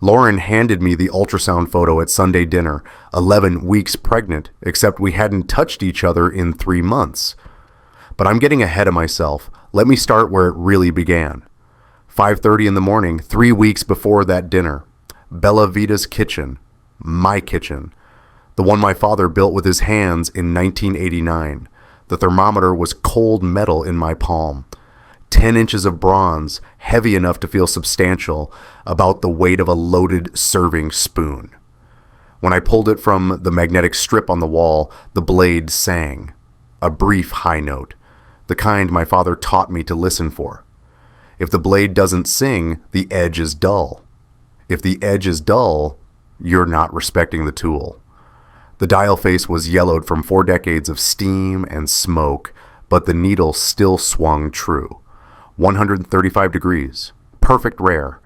Lauren handed me the ultrasound photo at Sunday dinner, 11 weeks pregnant, except we hadn't touched each other in 3 months. But I'm getting ahead of myself. Let me start where it really began. 5:30 in the morning, 3 weeks before that dinner. Bella Vita's kitchen. My kitchen. The one my father built with his hands in 1989. The thermometer was cold metal in my palm. 10 inches of bronze, heavy enough to feel substantial, about the weight of a loaded serving spoon. When I pulled it from the magnetic strip on the wall, the blade sang. A brief high note, the kind my father taught me to listen for. If the blade doesn't sing, the edge is dull. If the edge is dull, you're not respecting the tool. The dial face was yellowed from 4 decades of steam and smoke, but the needle still swung true. 135 degrees. Perfect rare.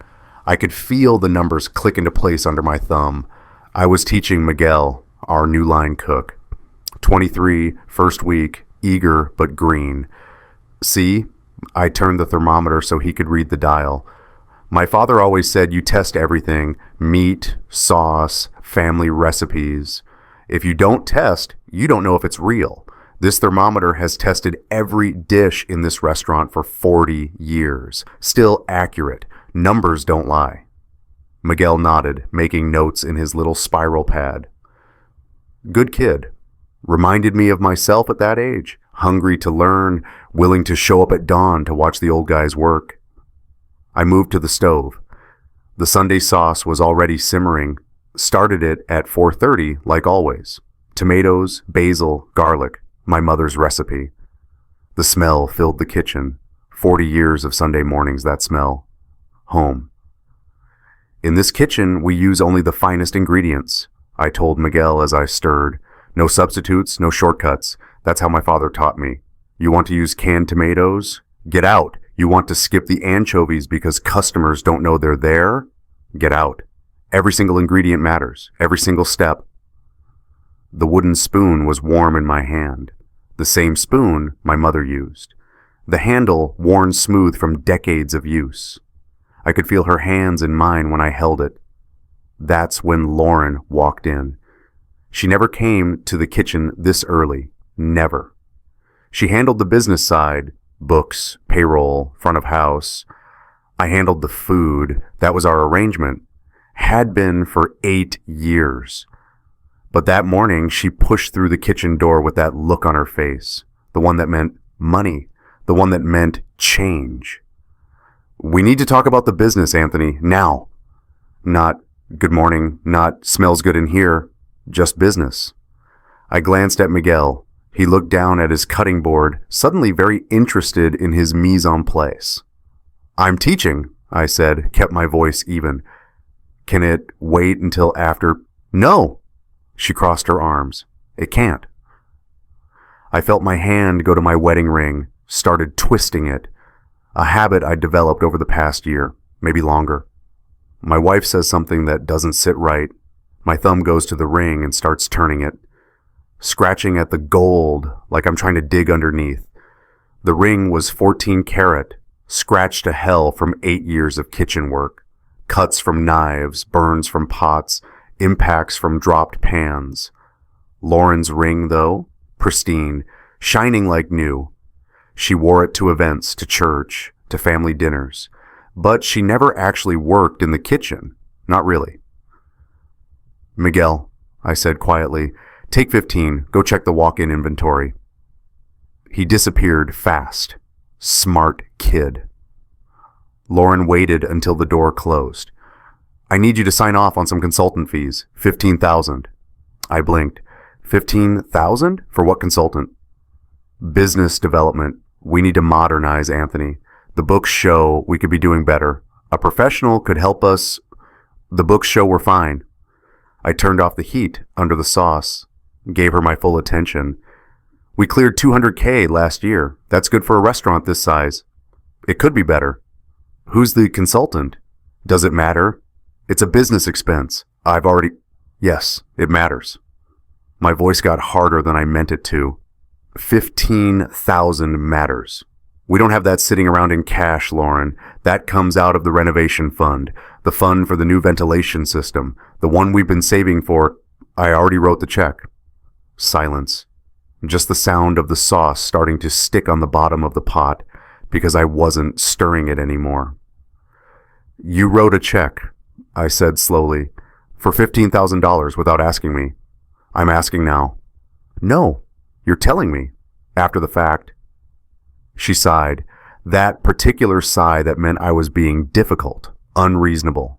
I could feel the numbers click into place under my thumb. I was teaching Miguel, our new line cook. 23, first week, eager but green. See? I turned the thermometer so he could read the dial. My father always said you test everything, meat, sauce, family recipes. If you don't test, you don't know if it's real. This thermometer has tested every dish in this restaurant for 40 years. Still accurate. Numbers don't lie. Miguel nodded, making notes in his little spiral pad. Good kid. Reminded me of myself at that age. Hungry to learn, willing to show up at dawn to watch the old guys work. I moved to the stove. The Sunday sauce was already simmering. Started it at 4:30, like always. Tomatoes, basil, garlic. My mother's recipe. The smell filled the kitchen. 40 years of Sunday mornings, that smell. Home. In this kitchen, we use only the finest ingredients, I told Miguel as I stirred. No substitutes, no shortcuts. That's how my father taught me. You want to use canned tomatoes? Get out. You want to skip the anchovies because customers don't know they're there? Get out. Every single ingredient matters. Every single step. The wooden spoon was warm in my hand. The same spoon my mother used. The handle worn smooth from decades of use. I could feel her hands in mine when I held it. That's when Lauren walked in. She never came to the kitchen this early. Never. She handled the business side, books, payroll, front of house. I handled the food. That was our arrangement. Had been for 8 years. But that morning, she pushed through the kitchen door with that look on her face. The one that meant money. The one that meant change. We need to talk about the business, Anthony, now. Not good morning, not smells good in here, just business. I glanced at Miguel. He looked down at his cutting board, suddenly very interested in his mise en place. I'm teaching, I said, kept my voice even. Can it wait until after? No! She crossed her arms. It can't. I felt my hand go to my wedding ring, started twisting it. A habit I'd developed over the past year, maybe longer. My wife says something that doesn't sit right. My thumb goes to the ring and starts turning it, scratching at the gold like I'm trying to dig underneath. The ring was 14 karat, scratched to hell from 8 years of kitchen work. Cuts from knives, burns from pots, impacts from dropped pans. Lauren's ring, though, pristine, shining like new. She wore it to events, to church, to family dinners. But she never actually worked in the kitchen. Not really. Miguel, I said quietly, take 15, go check the walk-in inventory. He disappeared fast. Smart kid. Lauren waited until the door closed. I need you to sign off on some consultant fees. $15,000. I blinked. $15,000? For what consultant? Business development. We need to modernize, Anthony. The books show we could be doing better. A professional could help us. The books show we're fine. I turned off the heat under the sauce, gave her my full attention. We cleared $200K last year. That's good for a restaurant this size. It could be better. Who's the consultant? Does it matter? It's a business expense. Yes, it matters. My voice got harder than I meant it to. 15,000 matters. We don't have that sitting around in cash, Lauren. That comes out of the renovation fund. The fund for the new ventilation system, the one we've been saving for. I already wrote the check. Silence. Just the sound of the sauce starting to stick on the bottom of the pot because I wasn't stirring it anymore. You wrote a check, I said slowly, for $15,000 without asking me. I'm asking now. No, you're telling me. After the fact. She sighed. That particular sigh that meant I was being difficult, unreasonable.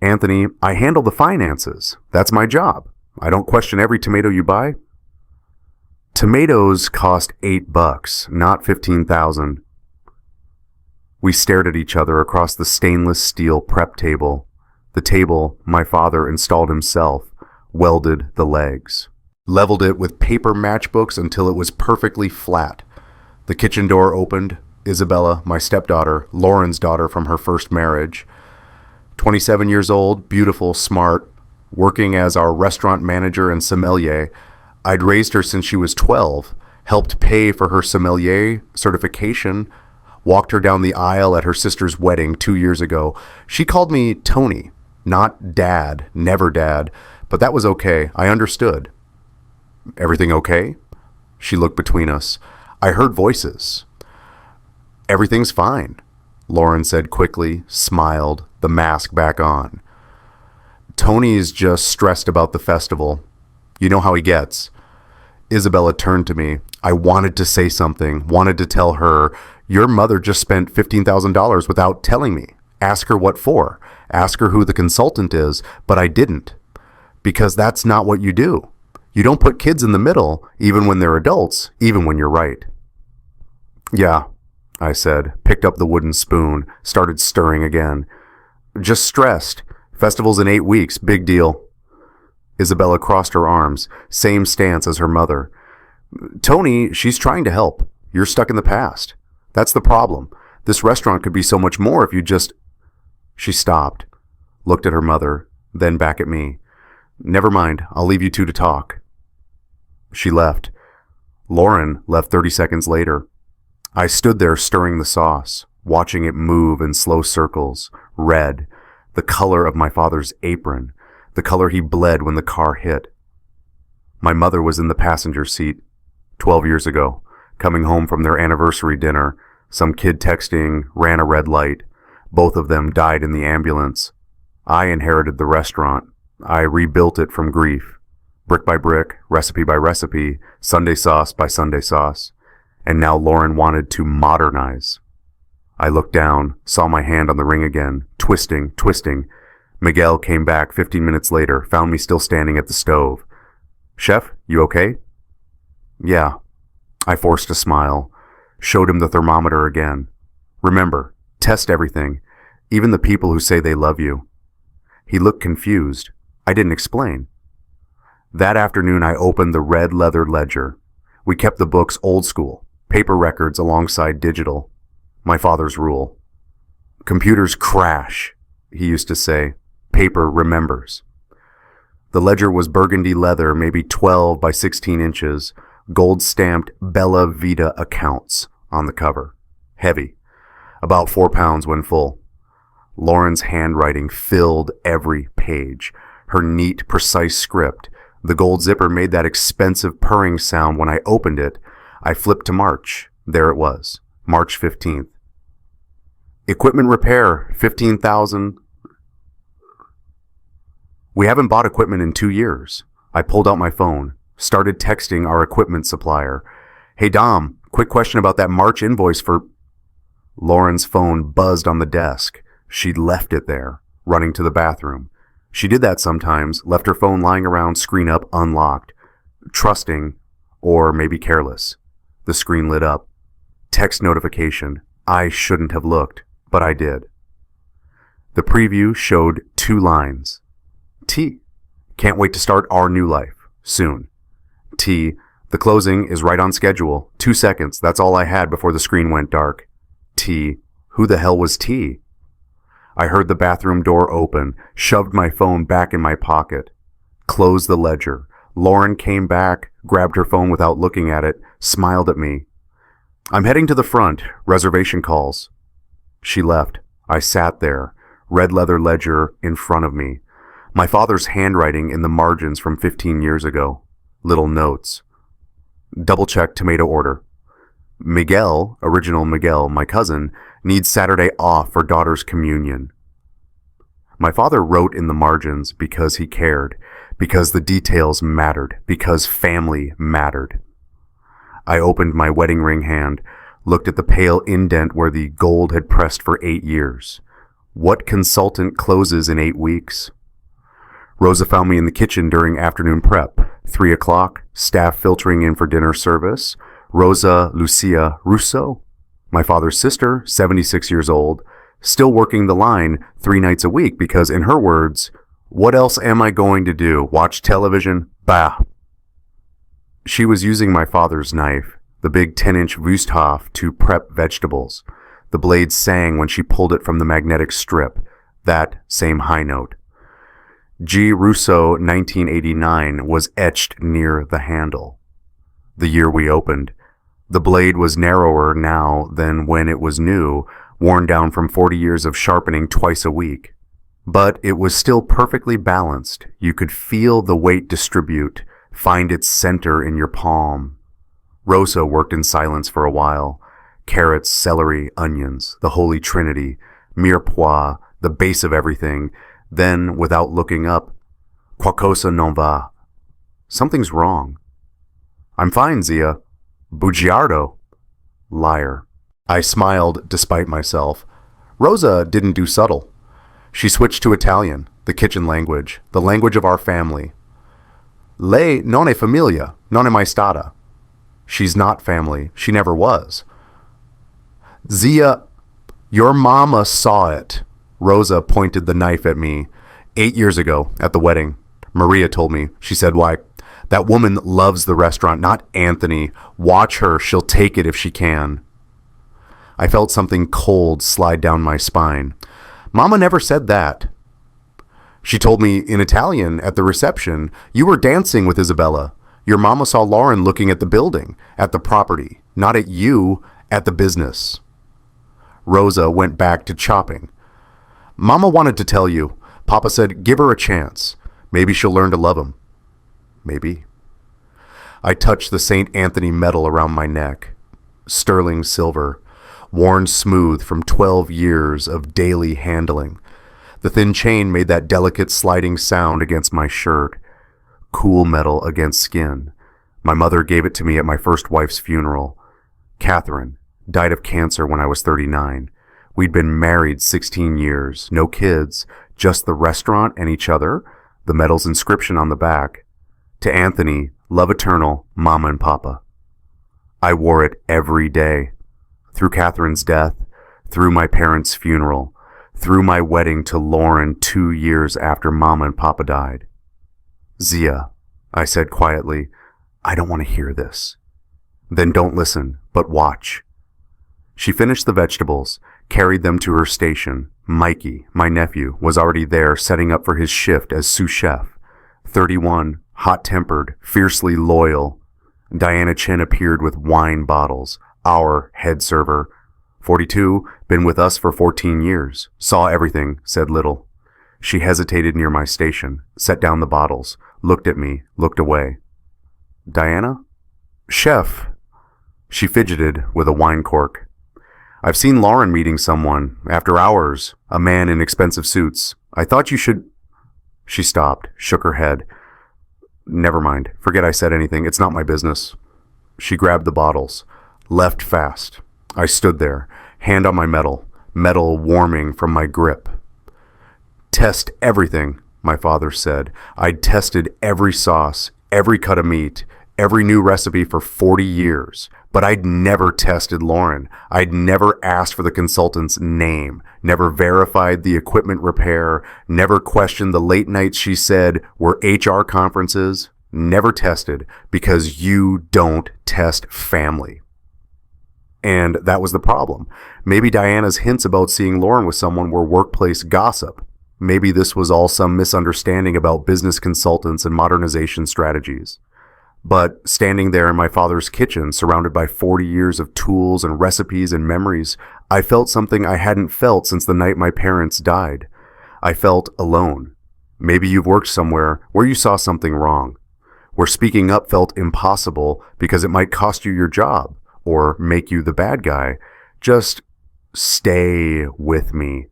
Anthony, I handle the finances. That's my job. I don't question every tomato you buy. Tomatoes cost $8, not $15,000. We stared at each other across the stainless steel prep table. The table my father installed himself, welded the legs, leveled it with paper matchbooks until it was perfectly flat. The kitchen door opened. Isabella, my stepdaughter, Lauren's daughter from her first marriage, 27 years old, beautiful, smart, working as our restaurant manager and sommelier. I'd raised her since she was 12, helped pay for her sommelier certification, walked her down the aisle at her sister's wedding 2 years ago. She called me Tony, not Dad, never Dad, but that was okay. I understood. Everything okay? She looked between us. I heard voices. Everything's fine, Lauren said quickly, smiled, the mask back on. Tony's just stressed about the festival. You know how he gets. Isabella turned to me. I wanted to say something, wanted to tell her, your mother just spent $15,000 without telling me. Ask her what for. Ask her who the consultant is, but I didn't. Because that's not what you do. You don't put kids in the middle, even when they're adults, even when you're right. Yeah, I said, picked up the wooden spoon, started stirring again. Just stressed. Festival's in 8 weeks, big deal. Isabella crossed her arms, same stance as her mother. Tony, she's trying to help. You're stuck in the past. That's the problem. This restaurant could be so much more if you just... She stopped, looked at her mother, then back at me. Never mind, I'll leave you two to talk. She left. Lauren left 30 seconds later. I stood there stirring the sauce, watching it move in slow circles, red, the color of my father's apron, the color he bled when the car hit. My mother was in the passenger seat, 12 years ago, coming home from their anniversary dinner. Some kid texting, ran a red light. Both of them died in the ambulance. I inherited the restaurant. I rebuilt it from grief. Brick by brick, recipe by recipe, Sunday sauce by Sunday sauce. And now Lauren wanted to modernize. I looked down, saw my hand on the ring again, twisting. Miguel came back 15 minutes later, found me still standing at the stove. Chef, you okay? Yeah. I forced a smile, showed him the thermometer again. Remember, test everything, even the people who say they love you. He looked confused. I didn't explain. That afternoon I opened the red leather ledger. We kept the books old school, paper records alongside digital. My father's rule. Computers crash, he used to say. Paper remembers. The ledger was burgundy leather, maybe 12 by 16 inches, gold-stamped Bella Vita accounts on the cover. Heavy. About 4 pounds when full. Lauren's handwriting filled every page. Her neat, precise script. The gold zipper made that expensive purring sound when I opened it. I flipped to March. There it was. March 15th. Equipment repair, $15,000. We haven't bought equipment in 2 years. I pulled out my phone, started texting our equipment supplier. Hey Dom, quick question about that March invoice for... Lauren's phone buzzed on the desk. She'd left it there, running to the bathroom. She did that sometimes, left her phone lying around, screen up, unlocked. Trusting, or maybe careless. The screen lit up. Text notification. I shouldn't have looked, but I did. The preview showed 2 lines. T. Can't wait to start our new life. Soon. T. The closing is right on schedule. 2 seconds. That's all I had before the screen went dark. T. Who the hell was T? I heard the bathroom door open, shoved my phone back in my pocket, closed the ledger. Lauren came back, grabbed her phone without looking at it, smiled at me. I'm heading to the front. Reservation calls. She left. I sat there, red leather ledger in front of me. My father's handwriting in the margins from 15 years ago. Little notes. Double check tomato order. Miguel, original Miguel, my cousin, needs Saturday off for daughter's communion. My father wrote in the margins because he cared, because the details mattered, because family mattered. I opened my wedding ring hand, looked at the pale indent where the gold had pressed for 8 years. What consultant closes in 8 weeks? Rosa found me in the kitchen during afternoon prep. 3 o'clock, staff filtering in for dinner service. Rosa Lucia Russo, my father's sister, 76 years old, still working the line 3 nights a week because, in her words, what else am I going to do? Watch television? Bah. She was using my father's knife, the big 10-inch Wüsthof, to prep vegetables. The blade sang when she pulled it from the magnetic strip, that same high note. G. Russo 1989 was etched near the handle. The year we opened. The blade was narrower now than when it was new, worn down from 40 years of sharpening twice a week. But it was still perfectly balanced. You could feel the weight distribute, find its center in your palm. Rosa worked in silence for a while. Carrots, celery, onions, the holy trinity, mirepoix, the base of everything. Then, without looking up, qualcosa non va. Something's wrong. I'm fine, Zia. Bugiardo. Liar. I smiled despite myself. Rosa didn't do subtle. She switched to Italian, the kitchen language, the language of our family. Lei non è famiglia, non è mai stata. She's not family. She never was. Zia, your mama saw it. Rosa pointed the knife at me. 8 years ago, at the wedding. Maria told me. She said, why, that woman loves the restaurant, not Anthony. Watch her. She'll take it if she can. I felt something cold slide down my spine. Mama never said that. She told me in Italian at the reception, you were dancing with Isabella. Your mama saw Lauren looking at the building, at the property, not at you, at the business. Rosa went back to chopping. Mama wanted to tell you. Papa said, give her a chance. Maybe she'll learn to love him. Maybe. I touched the St. Anthony medal around my neck. Sterling silver, worn smooth from 12 years of daily handling. The thin chain made that delicate sliding sound against my shirt. Cool metal against skin. My mother gave it to me at my first wife's funeral. Catherine died of cancer when I was 39. We'd been married 16 years, no kids, just the restaurant and each other, the medal's inscription on the back. To Anthony, love eternal, Mama and Papa. I wore it every day. Through Catherine's death, through my parents' funeral, through my wedding to Lauren 2 years after Mama and Papa died. Zia, I said quietly, I don't want to hear this. Then don't listen, but watch. She finished the vegetables, carried them to her station. Mikey, my nephew, was already there setting up for his shift as sous chef. 31, hot-tempered, fiercely loyal. Diana Chin appeared with wine bottles, our head server. 42, been with us for 14 years. Saw everything, said little. She hesitated near my station, set down the bottles, looked at me, looked away. Diana? Chef. She fidgeted with a wine cork. I've seen Lauren meeting someone, after hours, a man in expensive suits. I thought you should... She stopped, shook her head. Never mind. Forget I said anything. It's not my business. She grabbed the bottles, left fast. I stood there, hand on my metal warming from my grip. Test everything, my father said. I'd tested every sauce, every cut of meat, every new recipe for 40 years. But I'd never tested Lauren. I'd never asked for the consultant's name, never verified the equipment repair, never questioned the late nights she said were HR conferences, never tested because you don't test family. And that was the problem. Maybe Diana's hints about seeing Lauren with someone were workplace gossip. Maybe this was all some misunderstanding about business consultants and modernization strategies. But standing there in my father's kitchen, surrounded by 40 years of tools and recipes and memories, I felt something I hadn't felt since the night my parents died. I felt alone. Maybe you've worked somewhere where you saw something wrong, where speaking up felt impossible because it might cost you your job or make you the bad guy. Just stay with me.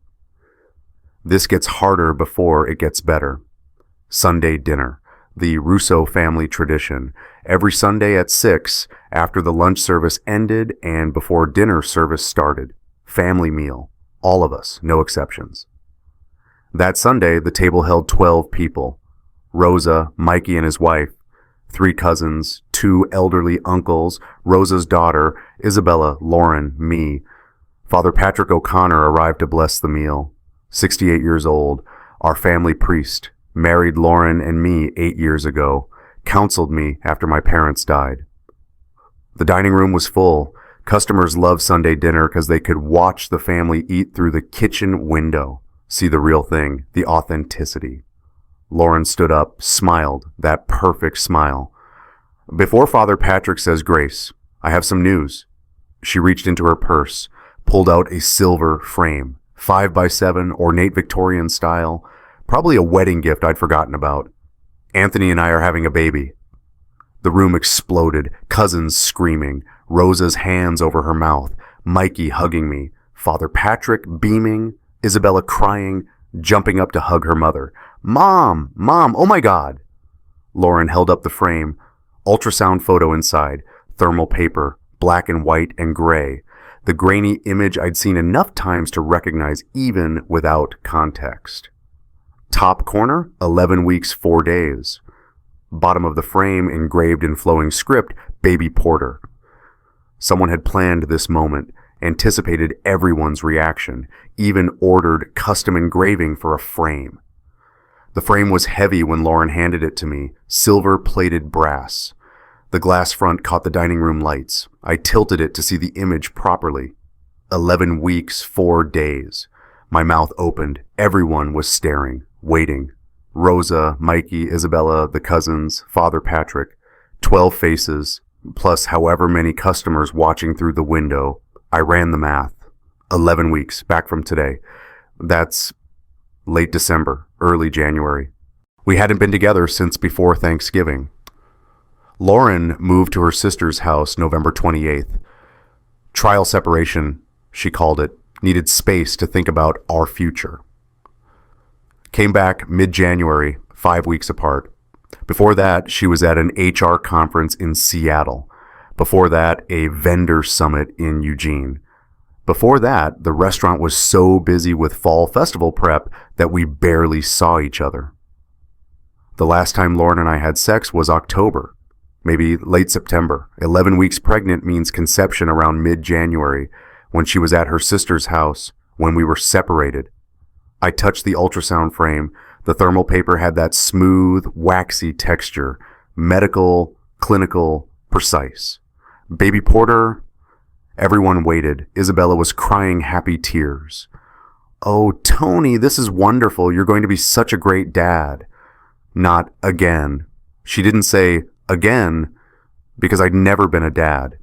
This gets harder before it gets better. Sunday dinner, the Russo family tradition. Every Sunday at 6, after the lunch service ended and before dinner service started. Family meal. All of us, no exceptions. That Sunday, the table held 12 people. Rosa, Mikey and his wife, 3 cousins, 2 elderly uncles, Rosa's daughter, Isabella, Lauren, me. Father Patrick O'Connor arrived to bless the meal. 68 years old, our family priest, married Lauren and me 8 years ago, counseled me after my parents died. The dining room was full. Customers loved Sunday dinner because they could watch the family eat through the kitchen window, see the real thing, the authenticity. Lauren stood up, smiled, that perfect smile. Before Father Patrick says grace, I have some news. She reached into her purse, pulled out a silver frame, 5x7, ornate Victorian style, probably a wedding gift I'd forgotten about. Anthony and I are having a baby. The room exploded, cousins screaming, Rosa's hands over her mouth, Mikey hugging me, Father Patrick beaming, Isabella crying, jumping up to hug her mother. Mom, oh my God. Lauren held up the frame, ultrasound photo inside, thermal paper, black and white and gray, the grainy image I'd seen enough times to recognize even without context. Top corner, 11 weeks, 4 days. Bottom of the frame, engraved in flowing script, Baby Porter. Someone had planned this moment, anticipated everyone's reaction, even ordered custom engraving for a frame. The frame was heavy when Lauren handed it to me, silver-plated brass. The glass front caught the dining room lights. I tilted it to see the image properly. 11 weeks, 4 days. My mouth opened. Everyone was staring, waiting. Rosa, Mikey, Isabella, the cousins, Father Patrick. 12 faces, plus however many customers watching through the window. I ran the math. 11 weeks, back from today. That's late December, early January. We hadn't been together since before Thanksgiving. Lauren moved to her sister's house November 28th. Trial separation, she called it, needed space to think about our future. Came back mid-January, 5 weeks apart. Before that, she was at an HR conference in Seattle. Before that, a vendor summit in Eugene. Before that, the restaurant was so busy with fall festival prep that we barely saw each other. The last time Lauren and I had sex was October, maybe late September. 11 weeks pregnant means conception around mid-January, when she was at her sister's house, when we were separated. I touched the ultrasound frame. The thermal paper had that smooth, waxy texture, medical, clinical, precise. Baby Porter. Everyone waited. Isabella was crying happy tears. Oh, Tony, this is wonderful. You're going to be such a great dad. Not again. She didn't say again because I'd never been a dad.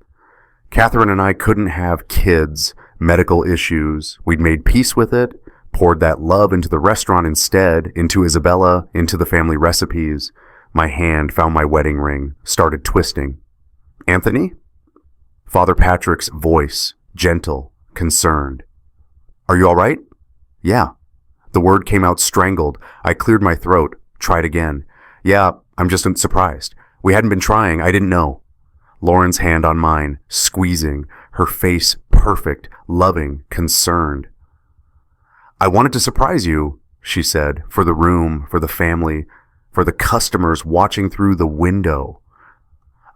Catherine and I couldn't have kids, medical issues. We'd made peace with it, poured that love into the restaurant instead, into Isabella, into the family recipes. My hand found my wedding ring, started twisting. Anthony? Father Patrick's voice, gentle, concerned. Are you all right? Yeah. The word came out strangled. I cleared my throat, tried again. Yeah, I'm just surprised. We hadn't been trying. I didn't know. Lauren's hand on mine, squeezing, her face perfect, loving, concerned. I wanted to surprise you, she said, for the room, for the family, for the customers watching through the window.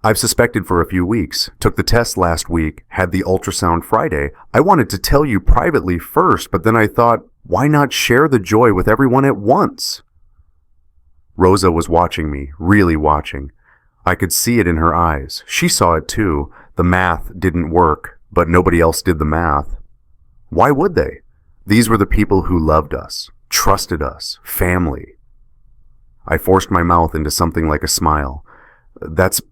I've suspected for a few weeks, took the test last week, had the ultrasound Friday. I wanted to tell you privately first, but then I thought, why not share the joy with everyone at once? Rosa was watching me, really watching. I could see it in her eyes. She saw it too. The math didn't work, but nobody else did the math. Why would they? These were the people who loved us, trusted us, family. I forced my mouth into something like a smile. That's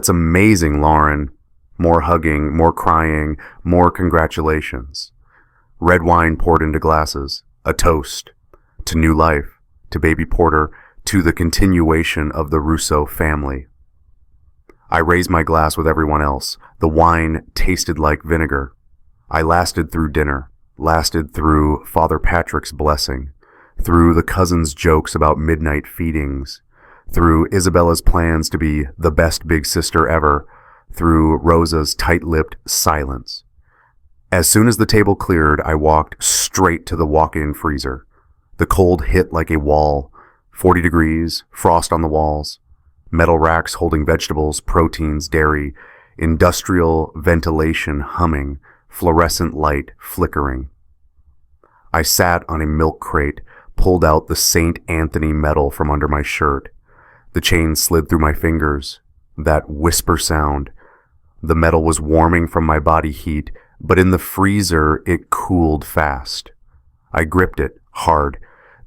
amazing, Lauren. More hugging, more crying, more congratulations. Red wine poured into glasses. A toast. to new life, to baby Porter, to the continuation of the Russo family. I raised my glass with everyone else. The wine tasted like vinegar. I lasted through dinner, lasted through Father Patrick's blessing, through the cousins' jokes about midnight feedings, through Isabella's plans to be the best big sister ever, through Rosa's tight-lipped silence. As soon as the table cleared, I walked straight to the walk-in freezer. The cold hit like a wall, 40 degrees, frost on the walls, metal racks holding vegetables, proteins, dairy, industrial ventilation humming, fluorescent light flickering. I sat on a milk crate, pulled out the St. Anthony medal from under my shirt. The chain slid through my fingers. That whisper sound. The metal was warming from my body heat, but in the freezer it cooled fast. I gripped it hard,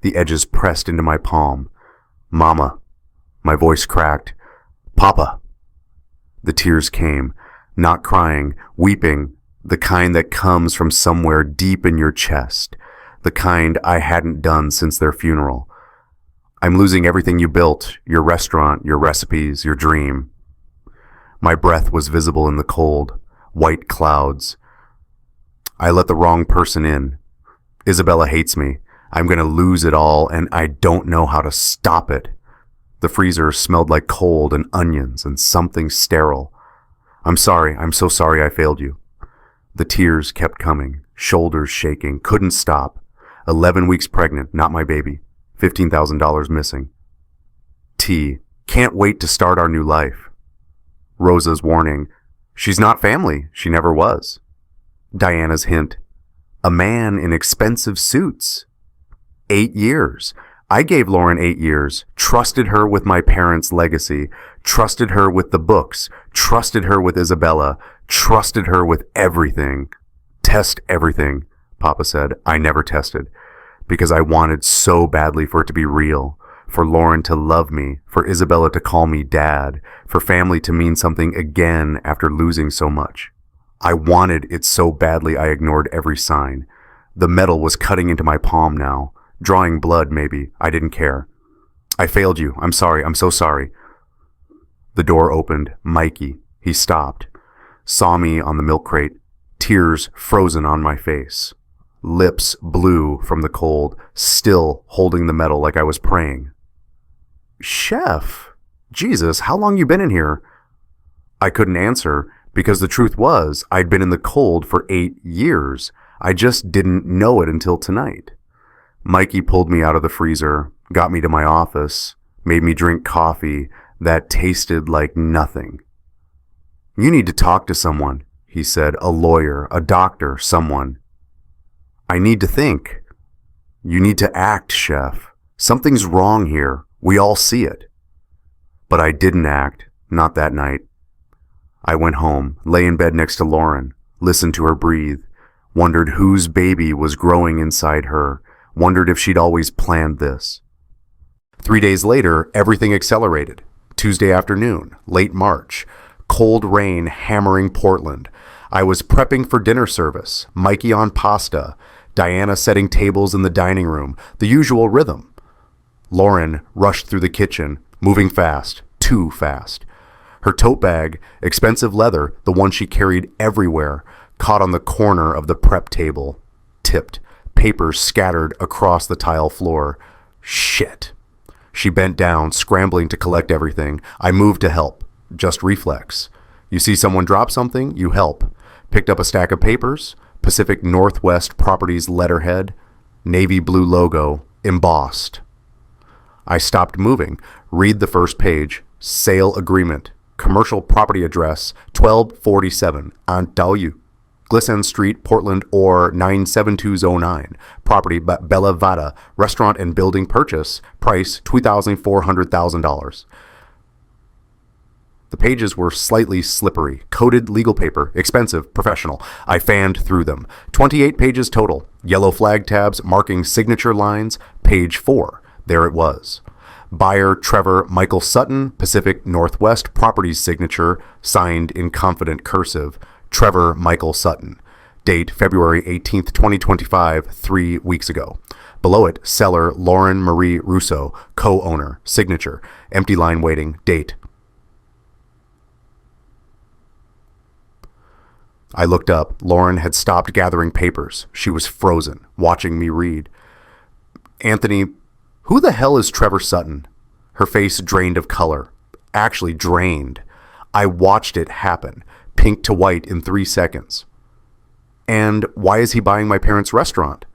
the edges pressed into my palm. Mama. My voice cracked. Papa. The tears came, not crying, weeping, the kind that comes from somewhere deep in your chest, the kind I hadn't done since their funeral. I'm losing everything you built, your restaurant, your recipes, your dream. My breath was visible in the cold, white clouds. I let the wrong person in. Isabella hates me. I'm going to lose it all, and I don't know how to stop it. The freezer smelled like cold and onions and something sterile. I'm sorry. I'm so sorry I failed you. The tears kept coming, shoulders shaking, couldn't stop. 11 weeks pregnant, not my baby. $15,000 missing. T. Can't wait to start our new life. Rosa's warning. She's not family. She never was. Diana's hint. A man in expensive suits. 8 years. I gave Lauren 8 years, trusted her with my parents' legacy, trusted her with the books, trusted her with Isabella, trusted her with everything. Test everything, Papa said. I never tested, because I wanted so badly for it to be real, for Lauren to love me, for Isabella to call me dad, for family to mean something again after losing so much. I wanted it so badly I ignored every sign. The metal was cutting into my palm now. Drawing blood, maybe. I didn't care. I failed you. I'm sorry. I'm so sorry. The door opened. Mikey. He stopped. Saw me on the milk crate. Tears frozen on my face. Lips blue from the cold. Still holding the metal like I was praying. Chef. Jesus, how long you been in here? I couldn't answer because the truth was I'd been in the cold for 8 years. I just didn't know it until tonight. Mikey pulled me out of the freezer, got me to my office, made me drink coffee that tasted like nothing. You need to talk to someone, he said, a lawyer, a doctor, someone. I need to think. You need to act, Chef. Something's wrong here. We all see it. But I didn't act, not that night. I went home, lay in bed next to Lauren, listened to her breathe, wondered whose baby was growing inside her, wondered if she'd always planned this. 3 days later, everything accelerated. Tuesday afternoon, late March, cold rain hammering Portland. I was prepping for dinner service, Mikey on pasta, Diana setting tables in the dining room, the usual rhythm. Lauren rushed through the kitchen, moving fast, too fast. Her tote bag, expensive leather, the one she carried everywhere, caught on the corner of the prep table, tipped. Papers scattered across the tile floor. Shit. She bent down, scrambling to collect everything. I moved to help. Just reflex. You see someone drop something, you help. Picked up a stack of papers. Pacific Northwest Properties letterhead. Navy blue logo. Embossed. I stopped moving. Read the first page. Sale agreement. Commercial property address. 1247. Ontario. Glisten Street, Portland, or 97209. Property, Bella Vada. Restaurant and building purchase. Price, $2,400,000. The pages were slightly slippery. Coated legal paper. Expensive. Professional. I fanned through them. 28 pages total. Yellow flag tabs marking signature lines. Page 4. There it was. Buyer Trevor Michael Sutton, Pacific Northwest Properties signature, signed in confident cursive. Trevor Michael Sutton. Date February 18th, 2025, 3 weeks ago. Below it, seller Lauren Marie Russo, co-owner, signature, empty line waiting, date. I looked up. Lauren had stopped gathering papers. She was frozen, watching me read. Anthony, who the hell is Trevor Sutton? Her face drained of color. Actually drained. I watched it happen, pink to white in 3 seconds. And why is he buying my parents' restaurant?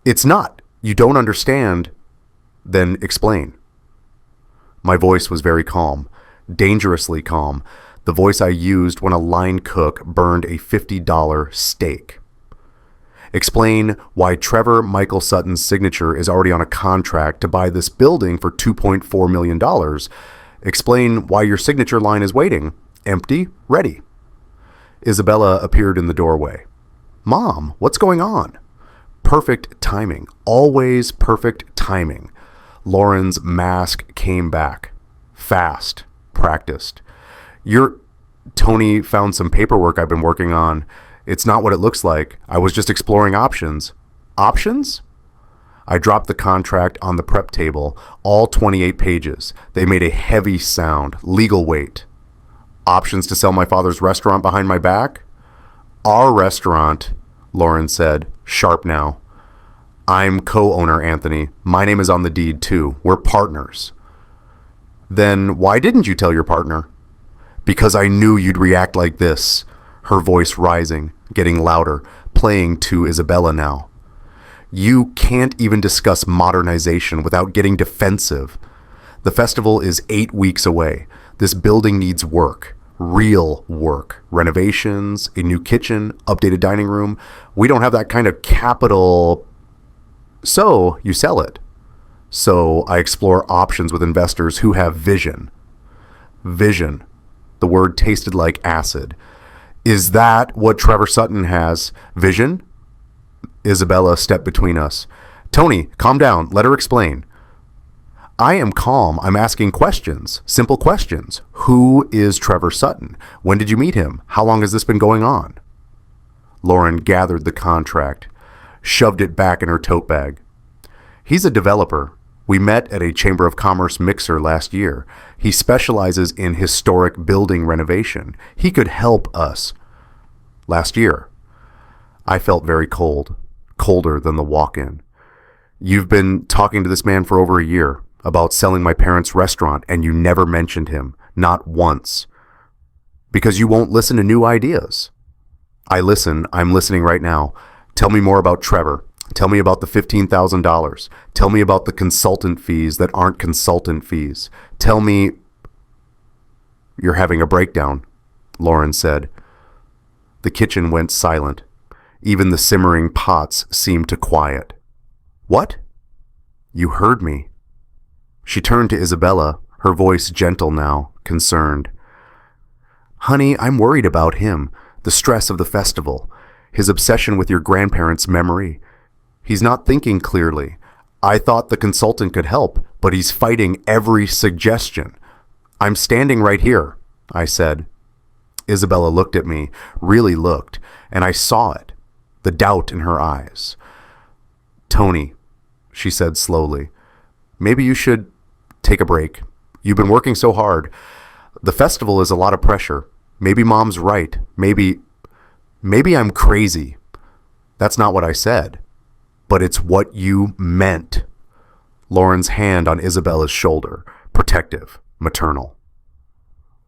It's not. You don't understand. Then explain. My voice was very calm, dangerously calm, the voice I used when a line cook burned a $50 steak. Explain why Trevor Michael Sutton's signature is already on a contract to buy this building for $2.4 million. Explain why your signature line is waiting. Empty, ready. Isabella appeared in the doorway. Mom, what's going on? Perfect timing. Always perfect timing. Lauren's mask came back. Fast. Practiced. Tony found some paperwork I've been working on. It's not what it looks like. I was just exploring options. Options? I dropped the contract on the prep table, all 28 pages. They made a heavy sound, legal weight. Options to sell my father's restaurant behind my back? Our restaurant, Lauren said, sharp now. I'm co-owner, Anthony. My name is on the deed, too. We're partners. Then why didn't you tell your partner? Because I knew you'd react like this. Her voice rising, getting louder, playing to Isabella now. You can't even discuss modernization without getting defensive. The festival is 8 weeks away. This building needs work. Real work. Renovations, a new kitchen, updated dining room. We don't have that kind of capital. So you sell it. So I explore options with investors who have vision. Vision. The word tasted like acid. Is that what Trevor Sutton has? Vision? Isabella stepped between us. Tony, calm down. Let her explain. I am calm. I'm asking questions. Simple questions. Who is Trevor Sutton? When did you meet him? How long has this been going on? Lauren gathered the contract, shoved it back in her tote bag. He's a developer. We met at a Chamber of Commerce mixer last year. He specializes in historic building renovation. He could help us. Last year. I felt very cold, colder than the walk-in. You've been talking to this man for over a year about selling my parents' restaurant, and you never mentioned him, not once. Because you won't listen to new ideas. I listen. I'm listening right now. Tell me more about Trevor. Tell me about the $15,000. Tell me about the consultant fees that aren't consultant fees. Tell me... You're having a breakdown, Lauren said. The kitchen went silent. Even the simmering pots seemed to quiet. What? You heard me. She turned to Isabella, her voice gentle now, concerned. Honey, I'm worried about him, the stress of the festival, his obsession with your grandparents' memory. He's not thinking clearly. I thought the consultant could help, but he's fighting every suggestion. I'm standing right here, I said. Isabella looked at me, really looked, and I saw it, the doubt in her eyes. Tony, she said slowly, maybe you should take a break. You've been working so hard. The festival is a lot of pressure. Maybe Mom's right. Maybe I'm crazy. That's not what I said. But it's what you meant. Lauren's hand on Isabella's shoulder, protective, maternal.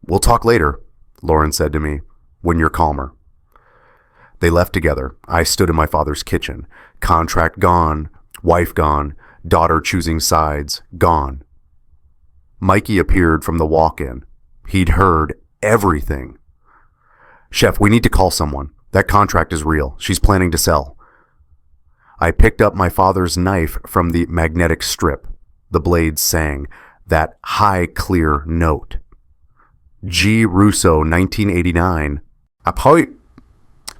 We'll talk later, Lauren said to me, when you're calmer. They left together. I stood in my father's kitchen. Contract gone, wife gone, daughter choosing sides, gone. Mikey appeared from the walk-in. He'd heard everything. Chef, we need to call someone. That contract is real. She's planning to sell. I picked up my father's knife from the magnetic strip. The blade sang, that high, clear note. G. Russo, 1989.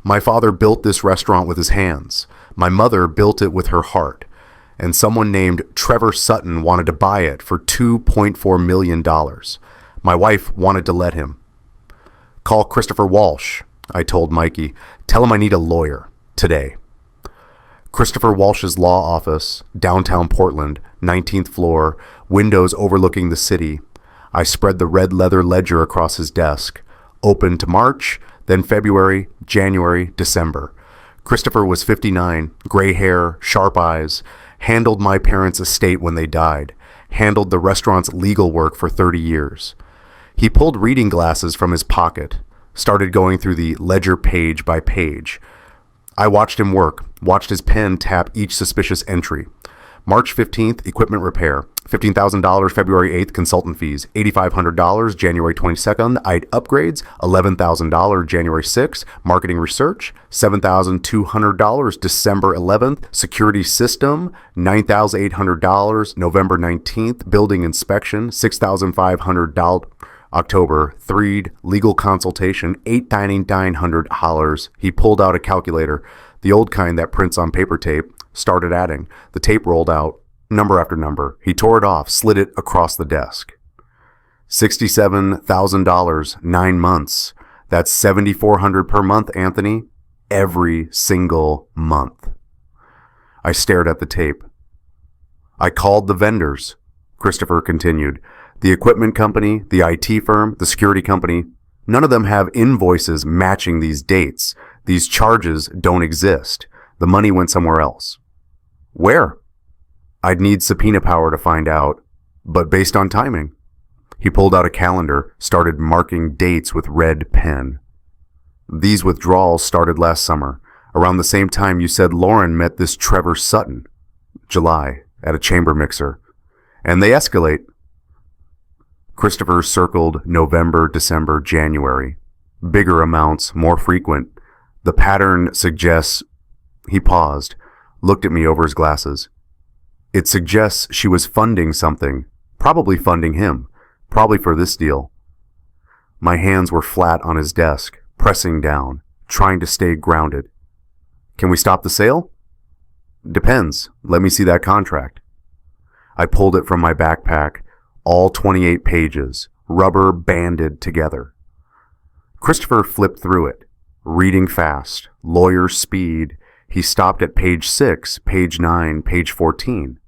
My father built this restaurant with his hands. My mother built it with her heart. And someone named Trevor Sutton wanted to buy it for $2.4 million. My wife wanted to let him. Call Christopher Walsh, I told Mikey. Tell him I need a lawyer. Today. Christopher Walsh's law office, downtown Portland, 19th floor, windows overlooking the city. I spread the red leather ledger across his desk. Open to March, then February, January, December. Christopher was 59, gray hair, sharp eyes, handled my parents' estate when they died, handled the restaurant's legal work for 30 years. He pulled reading glasses from his pocket, started going through the ledger page by page. I watched him work, watched his pen tap each suspicious entry. March 15th, equipment repair. $15,000 February 8th, consultant fees. $8,500 January 22nd, IT upgrades. $11,000 January 6th, marketing research. $7,200 December 11th, security system. $9,800 November 19th, building inspection. $6,500 October 3rd, legal consultation. $8,900. He pulled out a calculator, the old kind that prints on paper tape, started adding. The tape rolled out, number after number. He tore it off, slid it across the desk. $67,000, 9 months. That's $7,400 per month, Anthony. Every single month. I stared at the tape. I called the vendors, Christopher continued. The equipment company, the IT firm, the security company, none of them have invoices matching these dates. These charges don't exist. The money went somewhere else. Where? I'd need subpoena power to find out, but based on timing. He pulled out a calendar, started marking dates with red pen. These withdrawals started last summer, around the same time you said Lauren met this Trevor Sutton. July, at a chamber mixer. And they escalate. Christopher circled November, December, January. Bigger amounts, more frequent. The pattern suggests... He paused, looked at me over his glasses. It suggests she was funding something, probably funding him, probably for this deal. My hands were flat on his desk, pressing down, trying to stay grounded. Can we stop the sale? Depends. Let me see that contract. I pulled it from my backpack, all 28 pages, rubber banded together. Christopher flipped through it, reading fast, lawyer speed. He stopped at page 6, page 9, page 14.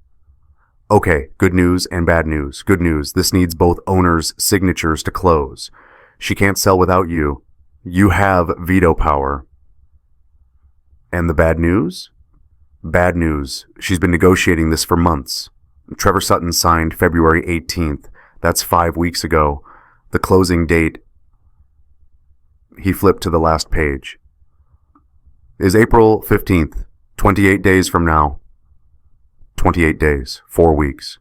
Okay, good news and bad news. Good news, this needs both owners' signatures to close. She can't sell without you. You have veto power. And the bad news? Bad news. She's been negotiating this for months. Trevor Sutton signed February 18th. That's 5 weeks ago. The closing date. He flipped to the last page. Is April 15th, 28 days from now. 28 days, 4 weeks.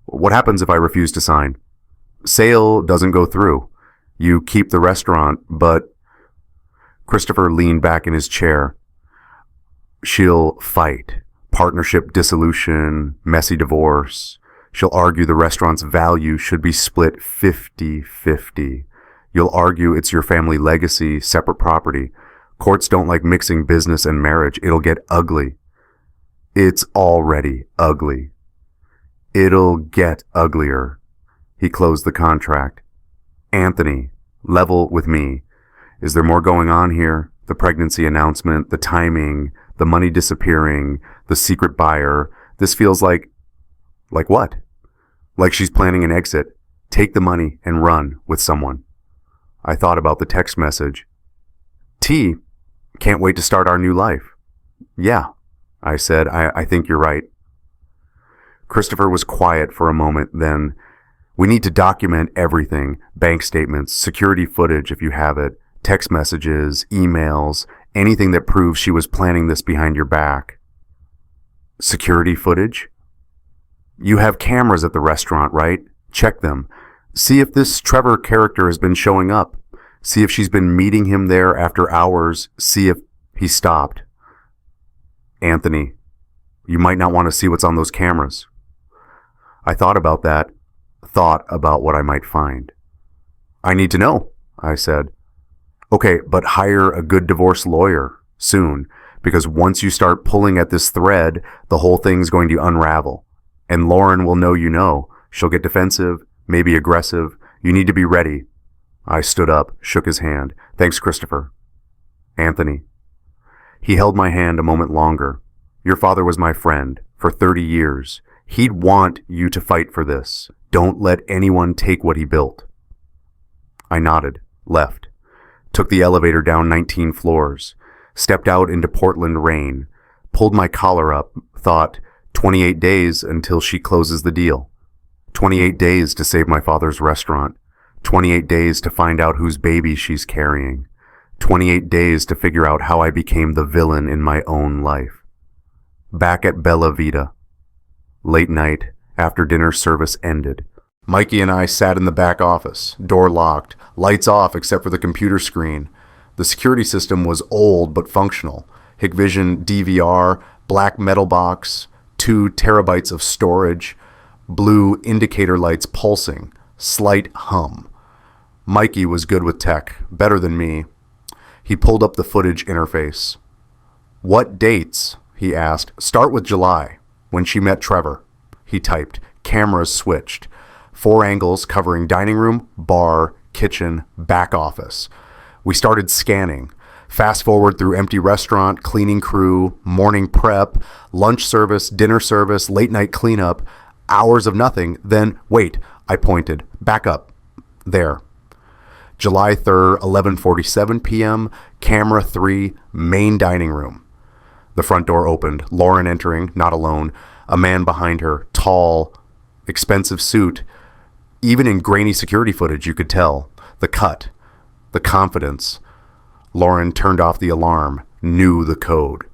What happens if I refuse to sign? Sale doesn't go through. You keep the restaurant, but... Christopher leaned back in his chair. She'll fight. Partnership dissolution, messy divorce. She'll argue the restaurant's value should be split 50-50. You'll argue it's your family legacy, separate property. Courts don't like mixing business and marriage. It'll get ugly. It's already ugly. It'll get uglier. He closed the contract. Anthony, level with me. Is there more going on here? The pregnancy announcement, the timing, the money disappearing, the secret buyer. This feels like... Like what? Like she's planning an exit. Take the money and run with someone. I thought about the text message. T, can't wait to start our new life. Yeah, I said, I think you're right. Christopher was quiet for a moment, then, we need to document everything. Bank statements, security footage if you have it, text messages, emails, anything that proves she was planning this behind your back. Security footage? You have cameras at the restaurant, right? Check them. See if this Trevor character has been showing up. See if she's been meeting him there after hours. See if he stopped. Anthony, you might not want to see what's on those cameras. I thought about that. Thought about what I might find. I need to know, I said. Okay, but hire a good divorce lawyer soon, because once you start pulling at this thread, the whole thing's going to unravel. And Lauren will know you know. She'll get defensive, maybe aggressive. You need to be ready. I stood up, shook his hand. Thanks, Christopher. Anthony. He held my hand a moment longer. Your father was my friend for 30 years. He'd want you to fight for this. Don't let anyone take what he built. I nodded, left, took the elevator down 19 floors, stepped out into Portland rain, pulled my collar up, thought, 28 days until she closes the deal. 28 days to save my father's restaurant. 28 days to find out whose baby she's carrying. 28 days to figure out how I became the villain in my own life. Back at Bella Vita. Late night, after dinner service ended. Mikey and I sat in the back office, door locked, lights off except for the computer screen. The security system was old but functional. Hikvision DVR, black metal box, 2 terabytes of storage, blue indicator lights pulsing, slight hum. Mikey was good with tech, better than me. He pulled up the footage interface. What dates? He asked. Start with July, when she met Trevor. He typed. Cameras switched. 4 angles covering dining room, bar, kitchen, back office. We started scanning. Fast forward through empty restaurant, cleaning crew, morning prep, lunch service, dinner service, late night cleanup, hours of nothing. Then, wait, I pointed. Back up. There. July 3rd, 11:47 p.m., camera 3, main dining room. The front door opened. Lauren entering, not alone. A man behind her, tall, expensive suit. Even in grainy security footage, you could tell. The cut. The confidence. Lauren turned off the alarm, knew the code.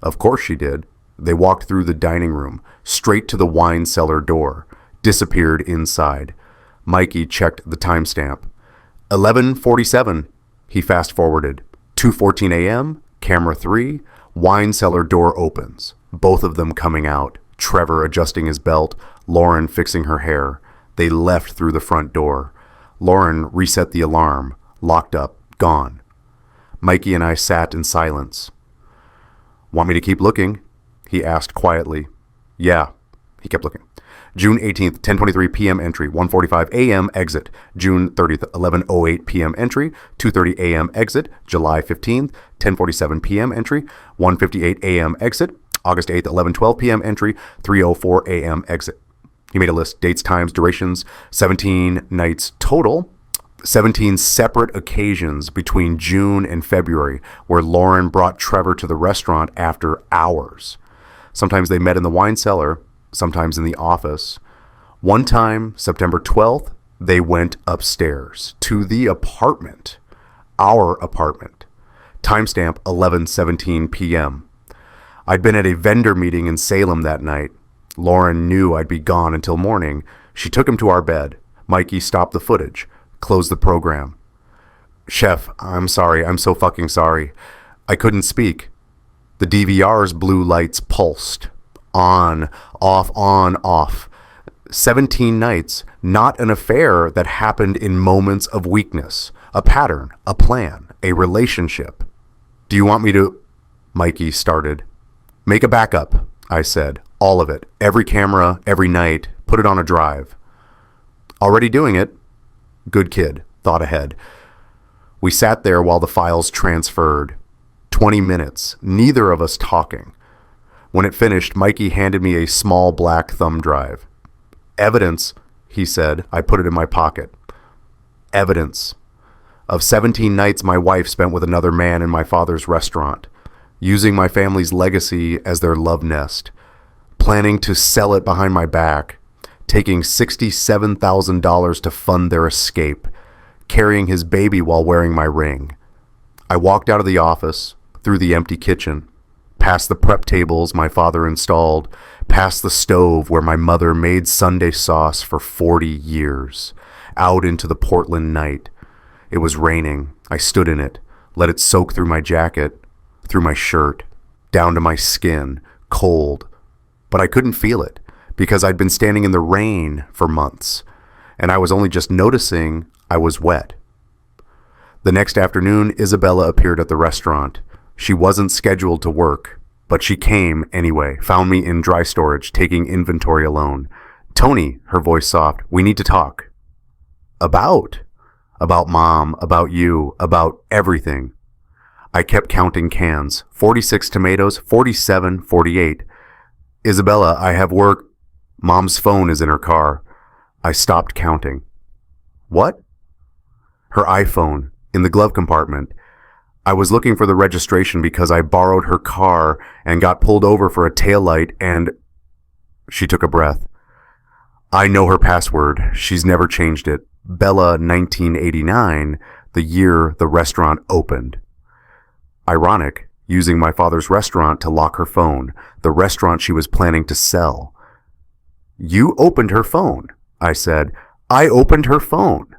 Of course she did. They walked through the dining room, straight to the wine cellar door, disappeared inside. Mikey checked the timestamp. 11:47, he fast-forwarded. 2:14 a.m., camera 3, wine cellar door opens. Both of them coming out, Trevor adjusting his belt, Lauren fixing her hair. They left through the front door. Lauren reset the alarm, locked up, gone. Mikey and I sat in silence. Want me to keep looking? He asked quietly. Yeah, he kept looking. June 18th, 10:23 p.m. entry, 1:45 a.m. exit. June 30th, 11:08 p.m. entry, 2:30 a.m. exit. July 15th, 10:47 p.m. entry, 1:58 a.m. exit. August 8th, 11:12 p.m. entry, 3:04 a.m. exit. He made a list, dates, times, durations, 17 nights total, 17 separate occasions between June and February where Lauren brought Trevor to the restaurant after hours. Sometimes they met in the wine cellar, sometimes in the office. One time, September 12th, they went upstairs to the apartment, our apartment. Timestamp 11:17 p.m. I'd been at a vendor meeting in Salem that night. Lauren knew I'd be gone until morning. She took him to our bed. Mikey stopped the footage, closed the program. Chef, I'm sorry. I'm so fucking sorry. I couldn't speak. The DVR's blue lights pulsed. On, off. 17 nights, not an affair that happened in moments of weakness. A pattern, a plan, a relationship. Do you want me to... Mikey started. Make a backup, I said. All of it. Every camera, every night. Put it on a drive. Already doing it. Good kid. Thought ahead. We sat there while the files transferred. 20 minutes. Neither of us talking. When it finished, Mikey handed me a small black thumb drive. Evidence, he said. I put it in my pocket. Evidence. Of 17 nights my wife spent with another man in my father's restaurant, using my family's legacy as their love nest, planning to sell it behind my back, taking $67,000 to fund their escape, carrying his baby while wearing my ring. I walked out of the office, through the empty kitchen, past the prep tables my father installed, past the stove where my mother made Sunday sauce for 40 years, out into the Portland night. It was raining. I stood in it, let it soak through my jacket, through my shirt, down to my skin, cold. But I couldn't feel it because I'd been standing in the rain for months, and I was only just noticing I was wet. The next afternoon, Isabella appeared at the restaurant. She wasn't scheduled to work, but she came anyway, found me in dry storage, taking inventory alone. Tony, her voice soft, we need to talk. About Mom, about you, about everything. I kept counting cans. 46 tomatoes, 47, 48. Isabella, I have work. Mom's phone is in her car. I stopped counting. What? Her iPhone, in the glove compartment. I was looking for the registration because I borrowed her car and got pulled over for a taillight and... She took a breath. I know her password. She's never changed it. Bella 1989, the year the restaurant opened. Ironic, using my father's restaurant to lock her phone, the restaurant she was planning to sell. You opened her phone, I said. I opened her phone.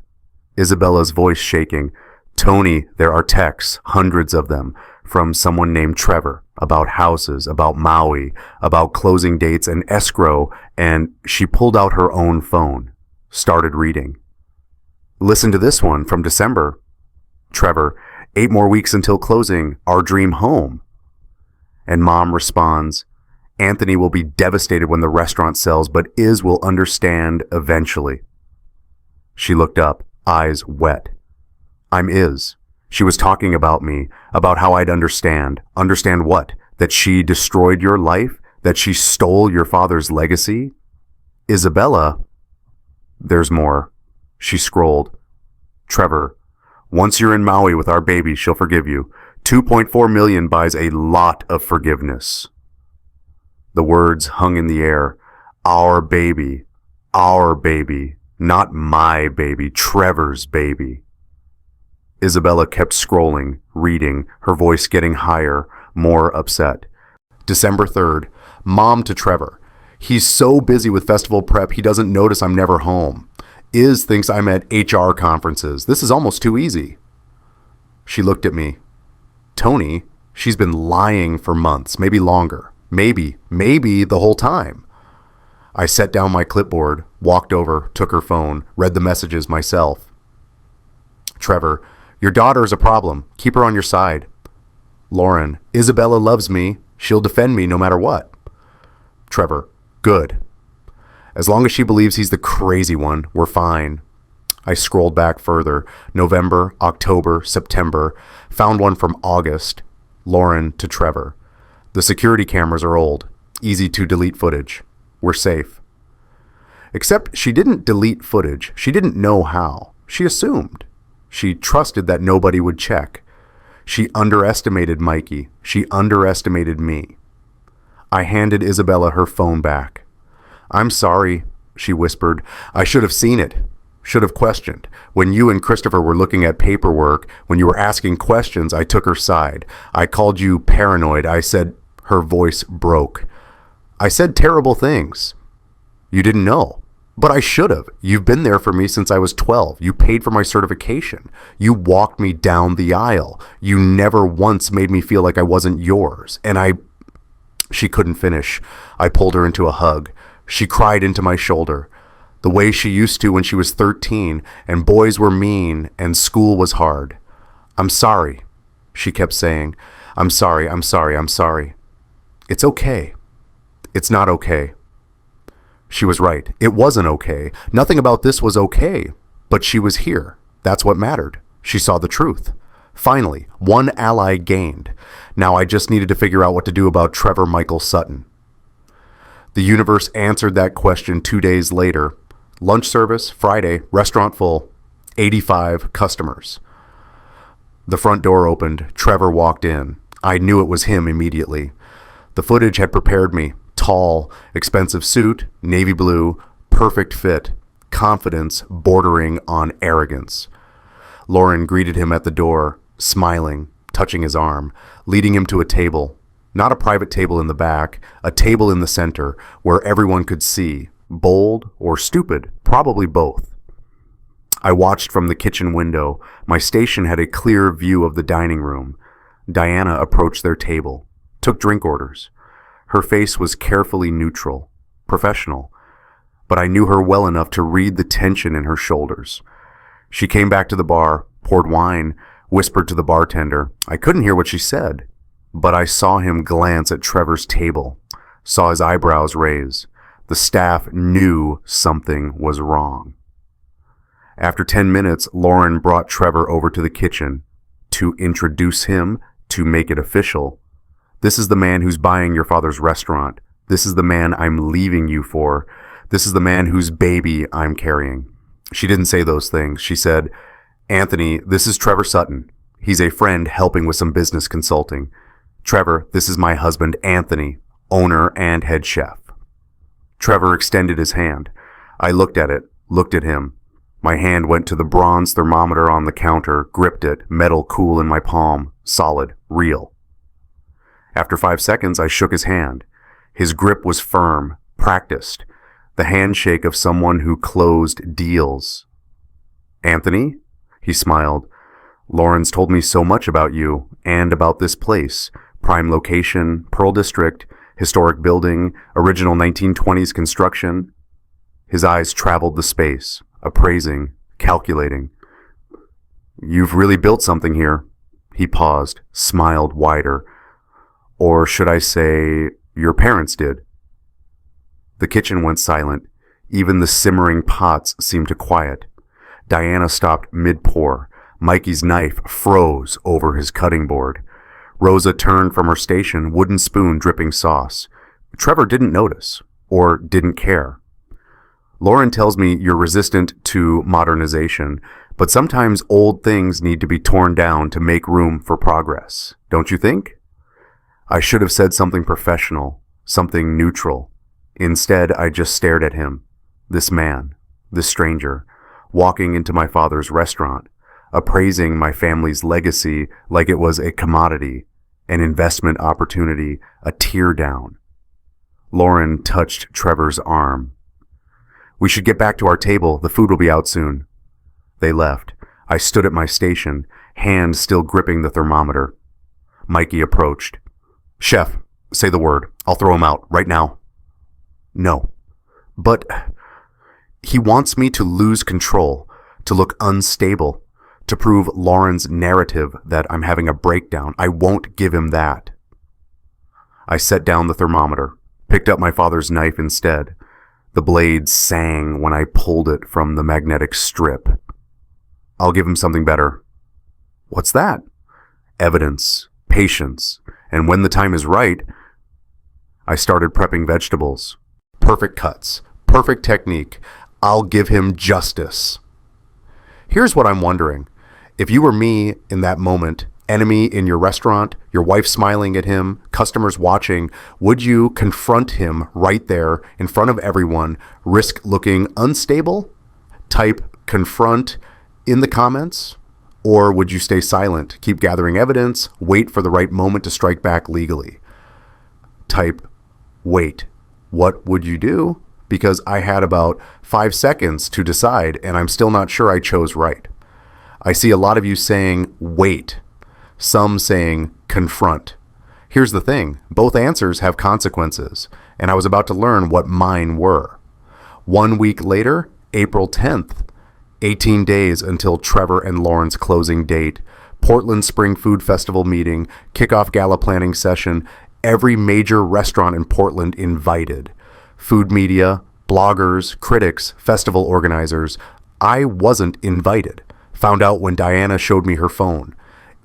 Isabella's voice shaking. Tony, there are texts, hundreds of them, from someone named Trevor, about houses, about Maui, about closing dates and escrow, and she pulled out her own phone, started reading. Listen to this one from December. Trevor, 8 more weeks until closing, our dream home. And Mom responds, Anthony will be devastated when the restaurant sells, but Iz will understand eventually. She looked up, eyes wet. I'm Iz. She was talking about me, about how I'd understand. Understand what? That she destroyed your life? That she stole your father's legacy? Isabella. There's more. She scrolled. Trevor, once you're in Maui with our baby, she'll forgive you. 2.4 million buys a lot of forgiveness. The words hung in the air. Our baby. Our baby. Not my baby. Trevor's baby. Isabella kept scrolling, reading, her voice getting higher, more upset. December 3rd. Mom to Trevor. He's so busy with festival prep he doesn't notice I'm never home. Iz thinks I'm at HR conferences. This is almost too easy. She looked at me. Tony, she's been lying for months, maybe longer. Maybe the whole time. I set down my clipboard, walked over, took her phone, read the messages myself. Trevor, your daughter is a problem. Keep her on your side. Lauren, Isabella loves me. She'll defend me no matter what. Trevor, good. As long as she believes he's the crazy one, we're fine. I scrolled back further. November, October, September. Found one from August. Lauren to Trevor. The security cameras are old. Easy to delete footage. We're safe. Except she didn't delete footage. She didn't know how. She assumed. She trusted that nobody would check. She underestimated Mikey. She underestimated me. I handed Isabella her phone back. I'm sorry, she whispered. I should have seen it. Should have questioned. When you and Christopher were looking at paperwork, when you were asking questions, I took her side. I called you paranoid. I said, her voice broke. I said terrible things. You didn't know. But I should have. You've been there for me since I was 12. You paid for my certification. You walked me down the aisle. You never once made me feel like I wasn't yours. And She couldn't finish. I pulled her into a hug. She cried into my shoulder. The way she used to when she was 13, and boys were mean, and school was hard. I'm sorry, she kept saying. I'm sorry, I'm sorry, I'm sorry. It's okay. It's not okay. She was right. It wasn't okay. Nothing about this was okay. But she was here. That's what mattered. She saw the truth. Finally, one ally gained. Now I just needed to figure out what to do about Trevor Michael Sutton. The universe answered that question 2 days later. Lunch service, Friday, restaurant full, 85 customers. The front door opened. Trevor walked in. I knew it was him immediately. The footage had prepared me. Tall, expensive suit, navy blue, perfect fit, confidence bordering on arrogance. Lauren greeted him at the door, smiling, touching his arm, leading him to a table. Not a private table in the back, a table in the center where everyone could see, bold or stupid, probably both. I watched from the kitchen window. My station had a clear view of the dining room. Diana approached their table, took drink orders. Her face was carefully neutral, professional, but I knew her well enough to read the tension in her shoulders. She came back to the bar, poured wine, whispered to the bartender. I couldn't hear what she said, but I saw him glance at Trevor's table, saw his eyebrows raise. The staff knew something was wrong. After 10 minutes, Lauren brought Trevor over to the kitchen to introduce him to make it official. This is the man who's buying your father's restaurant. This is the man I'm leaving you for. This is the man whose baby I'm carrying. She didn't say those things. She said, Anthony, this is Trevor Sutton. He's a friend helping with some business consulting. Trevor, this is my husband, Anthony, owner and head chef. Trevor extended his hand. I looked at it, looked at him. My hand went to the bronze thermometer on the counter, gripped it, metal cool in my palm, solid, real. After 5 seconds, I shook his hand. His grip was firm, practiced, the handshake of someone who closed deals. Anthony? He smiled. Lauren's told me so much about you and about this place. Prime location, Pearl District, historic building, original 1920s construction. His eyes traveled the space, appraising, calculating. You've really built something here. He paused, smiled wider. Or should I say, your parents did. The kitchen went silent. Even the simmering pots seemed to quiet. Diana stopped mid-pour. Mikey's knife froze over his cutting board. Rosa turned from her station, wooden spoon dripping sauce. Trevor didn't notice, or didn't care. Lauren tells me you're resistant to modernization, but sometimes old things need to be torn down to make room for progress, don't you think? I should have said something professional, something neutral. Instead, I just stared at him, this man, this stranger, walking into my father's restaurant, appraising my family's legacy like it was a commodity, an investment opportunity, a tear down. Lauren touched Trevor's arm. We should get back to our table. The food will be out soon. They left. I stood at my station, hand still gripping the thermometer. Mikey approached. Chef, say the word. I'll throw him out right now. No. But he wants me to lose control, to look unstable, to prove Lauren's narrative that I'm having a breakdown. I won't give him that. I set down the thermometer, picked up my father's knife instead. The blade sang when I pulled it from the magnetic strip. I'll give him something better. What's that? Evidence, patience, and when the time is right, I started prepping vegetables. Perfect cuts, perfect technique. I'll give him justice. Here's what I'm wondering. If you were me in that moment, enemy in your restaurant, your wife smiling at him, customers watching, would you confront him right there in front of everyone, risk looking unstable? Type confront in the comments? Or would you stay silent, keep gathering evidence, wait for the right moment to strike back legally? Type wait. What would you do? Because I had about 5 seconds to decide, and I'm still not sure I chose right. I see a lot of you saying wait. Some saying confront. Here's the thing. Both answers have consequences, and I was about to learn what mine were. 1 week later, April 10th, 18 days until Trevor and Lauren's closing date, Portland Spring Food Festival meeting, kickoff gala planning session, every major restaurant in Portland invited. Food media, bloggers, critics, festival organizers. I wasn't invited. Found out when Diana showed me her phone.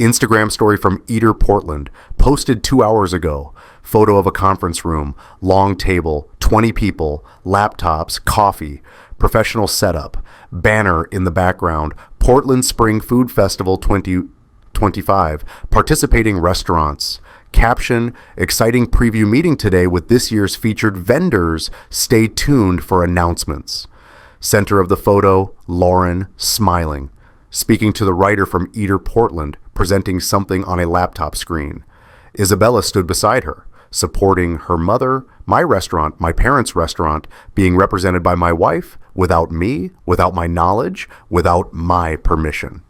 Instagram story from Eater Portland, posted 2 hours ago. Photo of a conference room, long table, 20 people, laptops, coffee, professional setup, banner in the background, Portland Spring Food Festival 2025, participating restaurants. Caption, exciting preview meeting today with this year's featured vendors. Stay tuned for announcements. Center of the photo, Lauren, smiling. Speaking to the writer from Eater Portland, presenting something on a laptop screen. Isabella stood beside her, supporting her mother, my restaurant, my parents' restaurant, being represented by my wife, without me, without my knowledge, without my permission.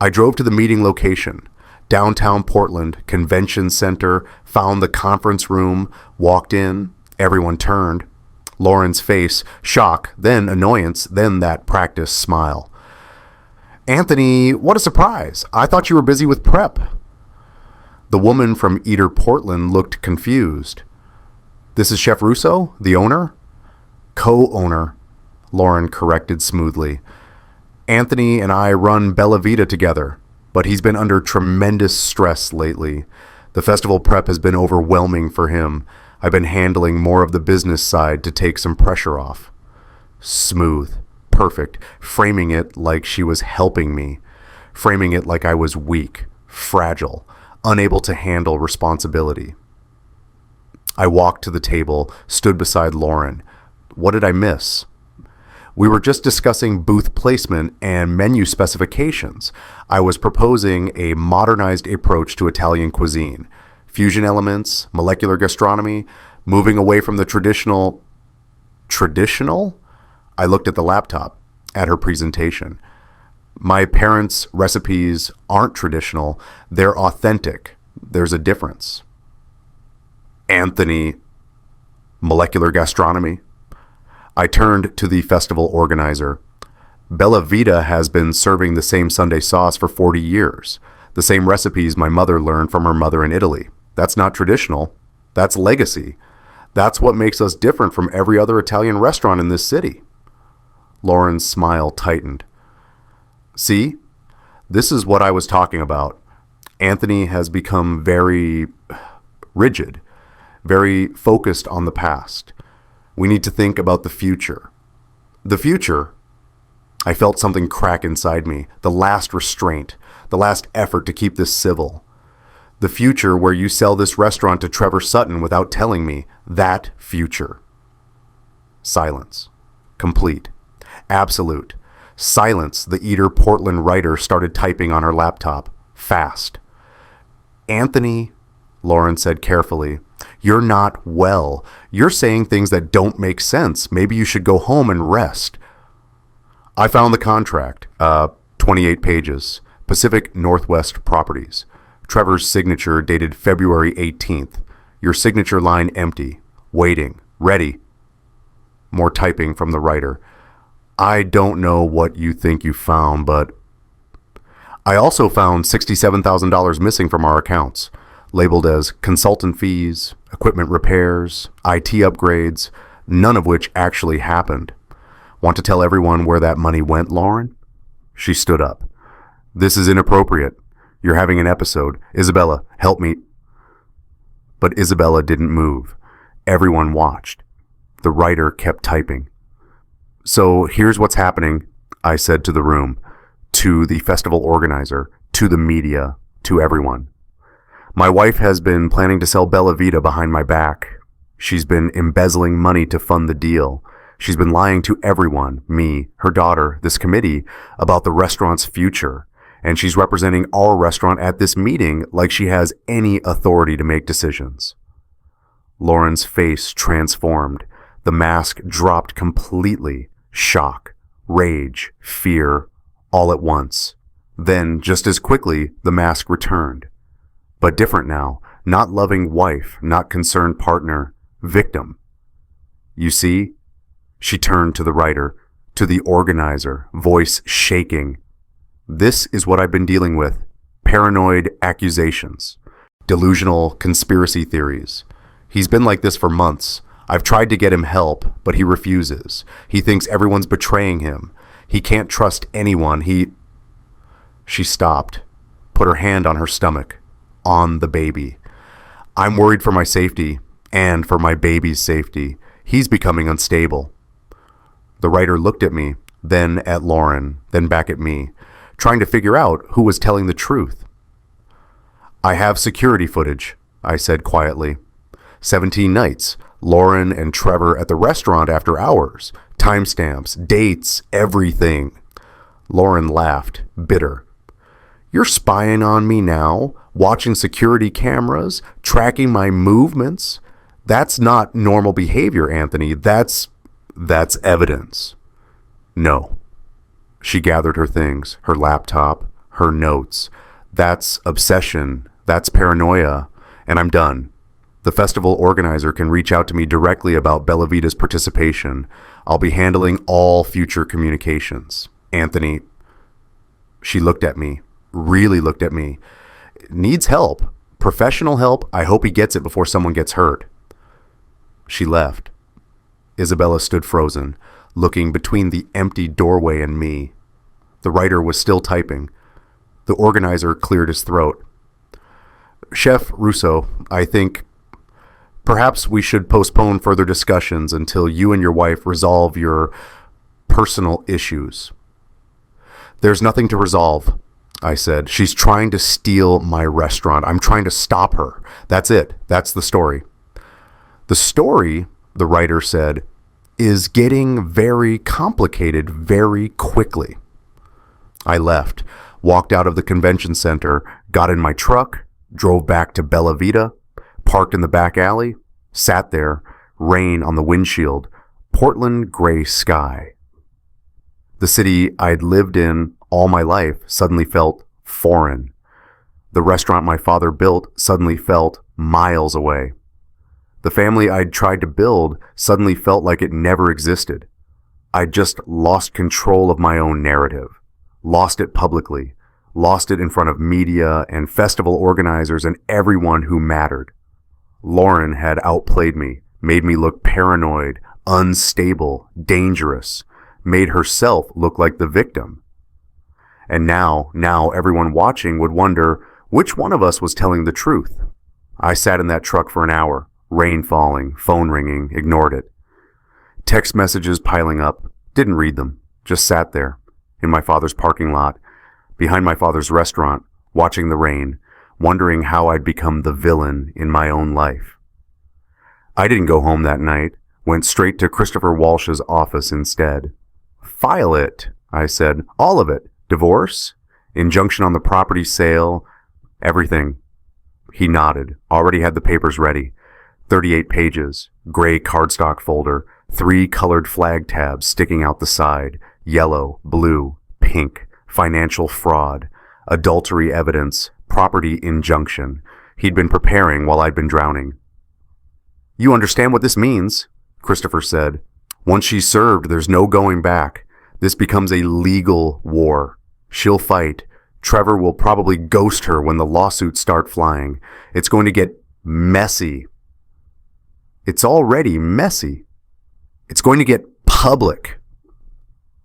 I drove to the meeting location, downtown Portland, Convention Center, found the conference room, walked in, everyone turned. Lauren's face, shock, then annoyance, then that practiced smile. Anthony, what a surprise. I thought you were busy with prep. The woman from Eater Portland looked confused. This is Chef Russo, the owner? Co-owner, Lauren corrected smoothly. Anthony and I run Bella Vita together. but he's been under tremendous stress lately. The festival prep has been overwhelming for him. I've been handling more of the business side to take some pressure off. Smooth. Perfect. Framing it like she was helping me. Framing it like I was weak, fragile, unable to handle responsibility. I walked to the table, stood beside Lauren. What did I miss? We were just discussing booth placement and menu specifications. I was proposing a modernized approach to Italian cuisine. Fusion elements, molecular gastronomy, moving away from the traditional... Traditional? I looked at the laptop, at her presentation. My parents' recipes aren't traditional. They're authentic. There's a difference. Anthony, molecular gastronomy. I turned to the festival organizer. Bella Vita has been serving the same Sunday sauce for 40 years. The same recipes my mother learned from her mother in Italy. That's not traditional. That's legacy. That's what makes us different from every other Italian restaurant in this city. Lauren's smile tightened. See? This is what I was talking about. Anthony has become very rigid, very focused on the past. We need to think about the future. The future? I felt something crack inside me, the last restraint, the last effort to keep this civil. The future where you sell this restaurant to Trevor Sutton without telling me. That future. Silence. Complete. Absolute. Silence. The Eater Portland writer started typing on her laptop. Fast. Anthony, Lauren said carefully, you're not well. You're saying things that don't make sense. Maybe you should go home and rest. I found the contract. 28 pages. Pacific Northwest Properties. Trevor's signature dated February 18th. Your signature line empty. Waiting. Ready. More typing from the writer. I don't know what you think you found, but I also found $67,000 missing from our accounts, labeled as consultant fees, equipment repairs, IT upgrades, none of which actually happened. Want to tell everyone where that money went, Lauren? She stood up. This is inappropriate. You're having an episode. Isabella, help me. But Isabella didn't move. Everyone watched. The writer kept typing. So here's what's happening, I said to the room, to the festival organizer, to the media, to everyone. My wife has been planning to sell Bella Vita behind my back. She's been embezzling money to fund the deal. She's been lying to everyone, me, her daughter, this committee, about the restaurant's future. And she's representing our restaurant at this meeting like she has any authority to make decisions. Lauren's face transformed. The mask dropped completely. Shock, rage, fear, all at once. Then, just as quickly, the mask returned. But different now. Not loving wife, not concerned partner, victim. You see? She turned to the writer, to the organizer, voice shaking. This is what I've been dealing with. Paranoid accusations. Delusional conspiracy theories. He's been like this for months. I've tried to get him help, but he refuses. He thinks everyone's betraying him. He can't trust anyone. She stopped, put her hand on her stomach, on the baby. I'm worried for my safety and for my baby's safety. He's becoming unstable. The writer looked at me, then at Lauren, then back at me, trying to figure out who was telling the truth. I have security footage, I said quietly. 17 nights, Lauren and Trevor at the restaurant after hours, timestamps, dates, everything. Lauren laughed, bitter. You're spying on me now, watching security cameras, tracking my movements. That's not normal behavior, Anthony. That's evidence. No. She gathered her things, her laptop, her notes. That's obsession. That's paranoia. And I'm done. The festival organizer can reach out to me directly about Bella Vita's participation. I'll be handling all future communications. Anthony. She looked at me. Really looked at me. Needs help. Professional help. I hope he gets it before someone gets hurt. She left. Isabella stood frozen, looking between the empty doorway and me. The writer was still typing. The organizer cleared his throat. Chef Russo, I think perhaps we should postpone further discussions until you and your wife resolve your personal issues. There's nothing to resolve, I said. She's trying to steal my restaurant. I'm trying to stop her. That's it. That's the story. The story, the writer said, is getting very complicated very quickly. I left, walked out of the convention center, got in my truck, drove back to Bella Vita, parked in the back alley, sat there, rain on the windshield, Portland gray sky. The city I'd lived in all my life suddenly felt foreign. The restaurant my father built suddenly felt miles away. The family I'd tried to build suddenly felt like it never existed. I'd just lost control of my own narrative, lost it publicly, lost it in front of media and festival organizers and everyone who mattered. Lauren had outplayed me, made me look paranoid, unstable, dangerous, made herself look like the victim. And now everyone watching would wonder which one of us was telling the truth. I sat in that truck for an hour, rain falling, phone ringing, ignored it. Text messages piling up, didn't read them, just sat there, in my father's parking lot, behind my father's restaurant, watching the rain, wondering how I'd become the villain in my own life. I didn't go home that night, went straight to Christopher Walsh's office instead. File it, I said, all of it. Divorce, injunction on the property sale, everything. He nodded, already had the papers ready. 38 pages, gray cardstock folder, 3 colored flag tabs sticking out the side, yellow, blue, pink, financial fraud, adultery evidence, property injunction. He'd been preparing while I'd been drowning. You understand what this means, Christopher said. Once she's served, there's no going back. This becomes a legal war. She'll fight. Trevor will probably ghost her when the lawsuits start flying. It's going to get messy. It's already messy. It's going to get public.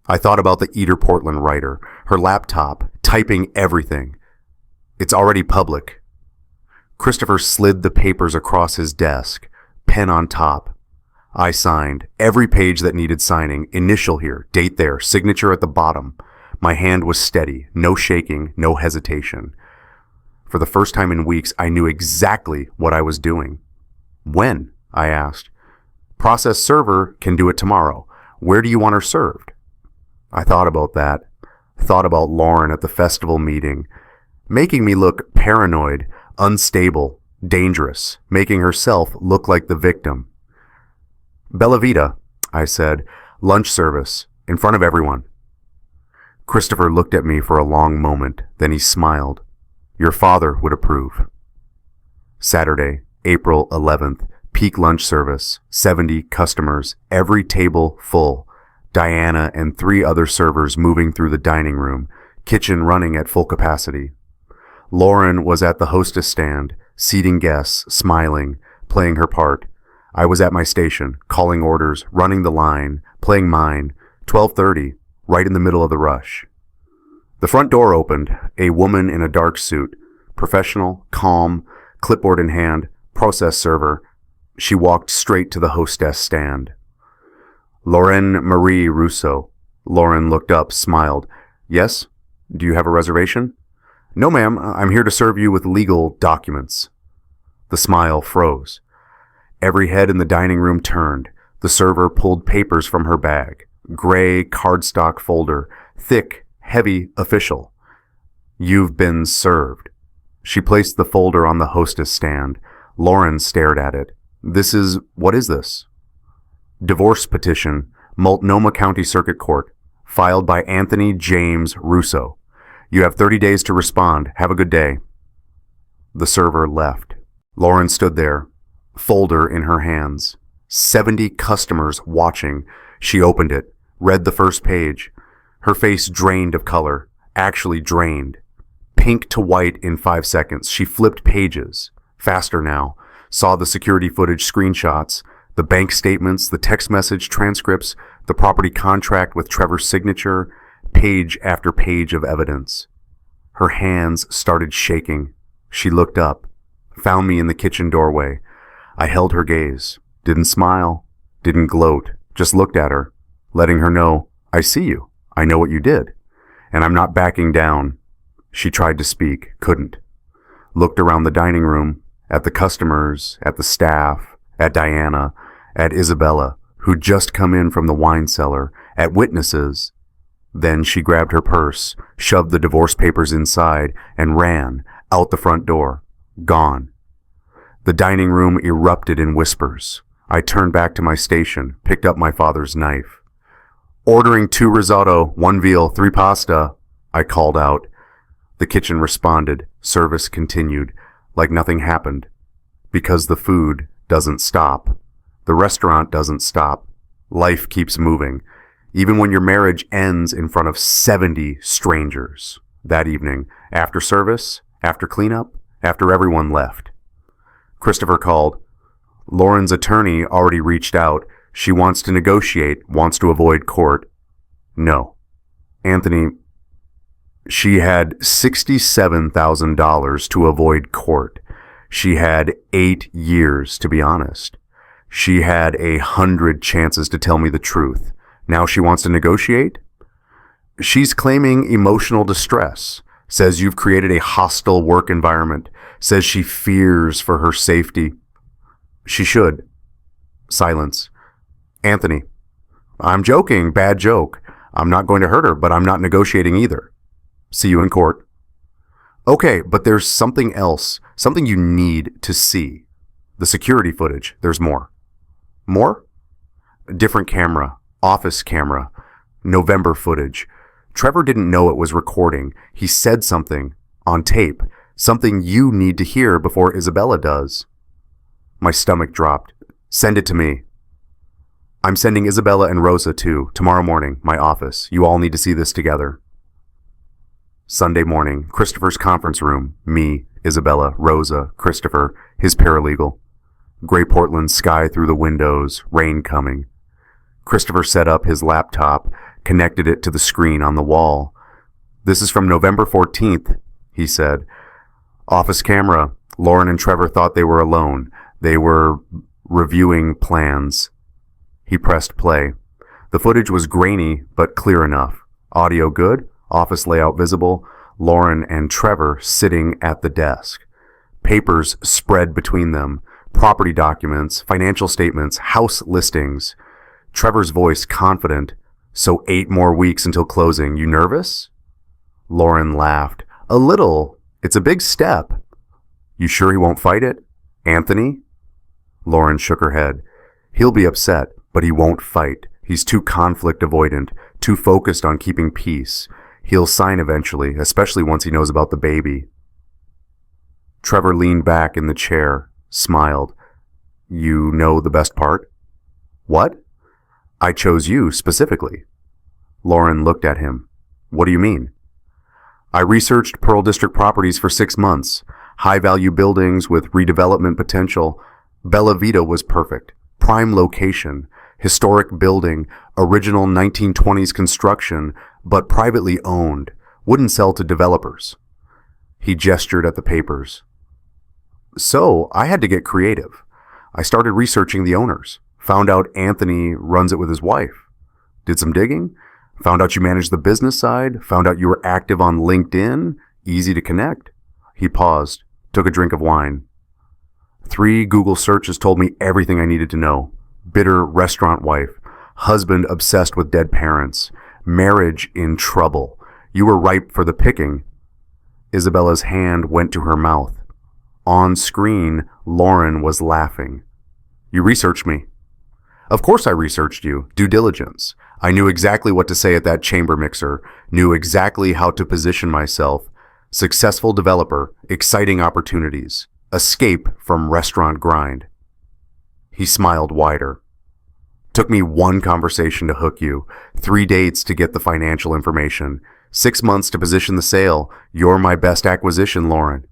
I thought about the Eater Portland writer, her laptop, typing everything. It's already public. Christopher slid the papers across his desk, pen on top. I signed every page that needed signing, initial here, date there, signature at the bottom. My hand was steady, no shaking, no hesitation. For the first time in weeks, I knew exactly what I was doing. When? I asked. Process server can do it tomorrow. Where do you want her served? I thought about that. Thought about Lauren at the festival meeting, making me look paranoid, unstable, dangerous, making herself look like the victim. Bella Vita, I said, lunch service, in front of everyone. Christopher looked at me for a long moment, then he smiled. Your father would approve. Saturday, April 11th, peak lunch service, 70 customers, every table full. Diana and 3 other servers moving through the dining room, kitchen running at full capacity. Lauren was at the hostess stand, seating guests, smiling, playing her part. I was at my station, calling orders, running the line, playing mine, 12:30, right in the middle of the rush. The front door opened, a woman in a dark suit, professional, calm, clipboard in hand, process server. She walked straight to the hostess stand. Lauren Marie Russo. Lauren looked up, smiled. Yes? Do you have a reservation? No, ma'am. I'm here to serve you with legal documents. The smile froze. Every head in the dining room turned. The server pulled papers from her bag. Gray cardstock folder. Thick, heavy, official. You've been served. She placed the folder on the hostess stand. Lauren stared at it. What is this? Divorce petition, Multnomah County Circuit Court, filed by Anthony James Russo. You have 30 days to respond. Have a good day. The server left. Lauren stood there, folder in her hands. 70 customers watching. She opened it, read the first page. Her face drained of color, actually drained. Pink to white in 5 seconds. She flipped pages. Faster now. Saw the security footage screenshots, the bank statements, the text message transcripts, the property contract with Trevor's signature, page after page of evidence. Her hands started shaking. She looked up, found me in the kitchen doorway. I held her gaze, didn't smile, didn't gloat, just looked at her, letting her know, I see you, I know what you did, and I'm not backing down. She tried to speak, couldn't. Looked around the dining room, at the customers, at the staff, at Diana, at Isabella, who'd just come in from the wine cellar, at witnesses. Then she grabbed her purse, shoved the divorce papers inside, and ran out the front door. Gone. The dining room erupted in whispers. I turned back to my station, picked up my father's knife. Ordering 2 risotto, 1 veal, 3 pasta, I called out. The kitchen responded. Service continued, like nothing happened. Because the food doesn't stop. The restaurant doesn't stop. Life keeps moving. Even when your marriage ends in front of 70 strangers. That evening, after service, after cleanup, after everyone left. Christopher called. Lauren's attorney already reached out. She wants to negotiate, wants to avoid court. No. Anthony, she had $67,000 to avoid court. She had 8 years, to be honest. She had 100 chances to tell me the truth. Now she wants to negotiate? She's claiming emotional distress, says you've created a hostile work environment, says she fears for her safety. She should. Silence. Anthony, I'm joking, bad joke. I'm not going to hurt her, but I'm not negotiating either. See you in court. Okay, but there's something else, something you need to see. The security footage, there's more. More? Different camera, office camera, November footage. Trevor didn't know it was recording. He said something on tape, something you need to hear before Isabella does. My stomach dropped. Send it to me. I'm sending Isabella and Rosa too, tomorrow morning, my office. You all need to see this together. Sunday morning, Christopher's conference room. Me, Isabella, Rosa, Christopher, his paralegal. Gray Portland sky through the windows, rain coming. Christopher set up his laptop, connected it to the screen on the wall. This is from November 14th, he said. Office camera. Lauren and Trevor thought they were alone. They were reviewing plans. He pressed play. The footage was grainy, but clear enough. Audio good, office layout visible, Lauren and Trevor sitting at the desk. Papers spread between them, property documents, financial statements, house listings. Trevor's voice confident. So 8 more weeks until closing. You nervous? Lauren laughed. A little. It's a big step. You sure he won't fight it? Anthony? Lauren shook her head. He'll be upset, but he won't fight. He's too conflict avoidant, too focused on keeping peace. He'll sign eventually, especially once he knows about the baby. Trevor leaned back in the chair, smiled. You know the best part? What? I chose you specifically. Lauren looked at him. What do you mean? I researched Pearl District properties for 6 months. High-value buildings with redevelopment potential. Bella Vita was perfect. Prime location. Historic building. Original 1920s construction, but privately owned. Wouldn't sell to developers. He gestured at the papers. So, I had to get creative. I started researching the owners. Found out Anthony runs it with his wife. Did some digging. Found out you managed the business side. Found out you were active on LinkedIn. Easy to connect. He paused, took a drink of wine. 3 Google searches told me everything I needed to know. Bitter restaurant wife. Husband obsessed with dead parents. Marriage in trouble. You were ripe for the picking. Isabella's hand went to her mouth. On screen, Lauren was laughing. You researched me. Of course I researched you. Due diligence. I knew exactly what to say at that chamber mixer. Knew exactly how to position myself. Successful developer. Exciting opportunities. Escape from restaurant grind. He smiled wider. Took me 1 conversation to hook you. 3 dates to get the financial information. 6 months to position the sale. You're my best acquisition, Lauren.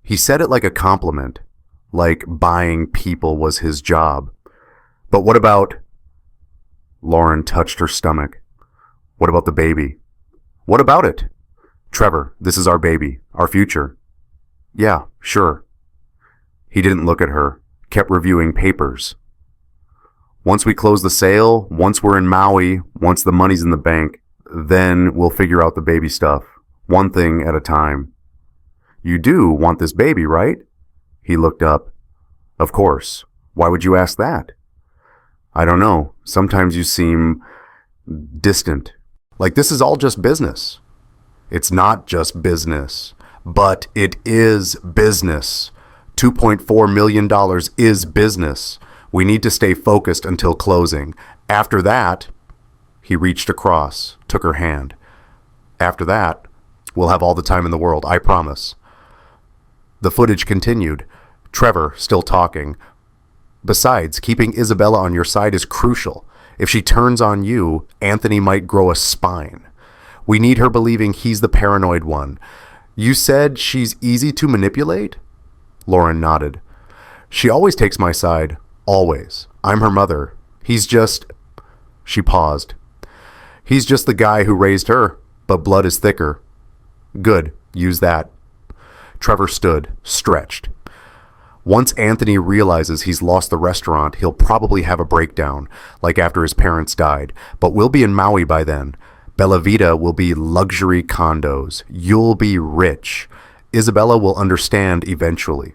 He said it like a compliment. Like buying people was his job. But what about... Lauren touched her stomach. What about the baby? What about it? Trevor, this is our baby, our future. Yeah, sure. He didn't look at her, kept reviewing papers. Once we close the sale, once we're in Maui, once the money's in the bank, then we'll figure out the baby stuff, one thing at a time. You do want this baby, right? He looked up. Of course. Why would you ask that? I don't know. Sometimes you seem distant. Like this is all just business. It's not just business, but it is business. $2.4 million is business. We need to stay focused until closing. After that, he reached across, took her hand. After that, we'll have all the time in the world, I promise. The footage continued. Trevor still talking. Besides, keeping Isabella on your side is crucial. If she turns on you, Anthony might grow a spine. We need her believing he's the paranoid one. You said she's easy to manipulate? Lauren nodded. She always takes my side. Always. I'm her mother. He's just... She paused. He's just the guy who raised her, but blood is thicker. Good. Use that. Trevor stood, stretched. Once Anthony realizes he's lost the restaurant, he'll probably have a breakdown, like after his parents died. But we'll be in Maui by then. Bella Vita will be luxury condos. You'll be rich. Isabella will understand eventually.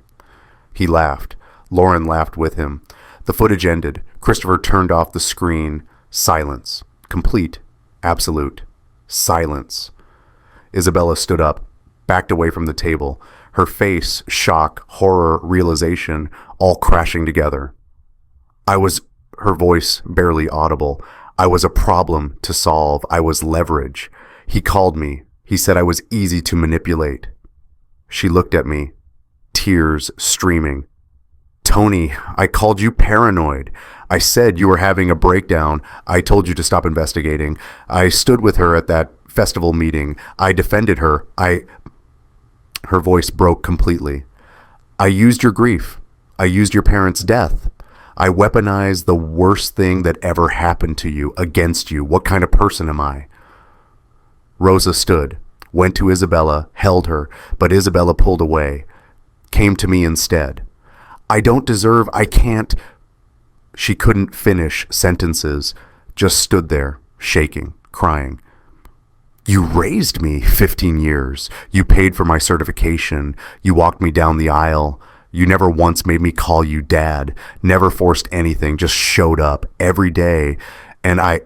He laughed. Lauren laughed with him. The footage ended. Christopher turned off the screen. Silence. Complete. Absolute. Silence. Isabella stood up, backed away from the table. Her face, shock, horror, realization, all crashing together. Her voice barely audible. I was a problem to solve. I was leverage. He called me. He said I was easy to manipulate. She looked at me, tears streaming. Tony, I called you paranoid. I said you were having a breakdown. I told you to stop investigating. I stood with her at that festival meeting. I defended her. Her voice broke completely. I used your grief. I used your parents' death. I weaponized the worst thing that ever happened to you against you. What kind of person am I? Rosa stood, went to Isabella, held her, but Isabella pulled away, came to me instead. I can't. She couldn't finish sentences, just stood there, shaking, crying. You raised me 15 years. You paid for my certification. You walked me down the aisle. You never once made me call you dad. Never forced anything, just showed up every day. And I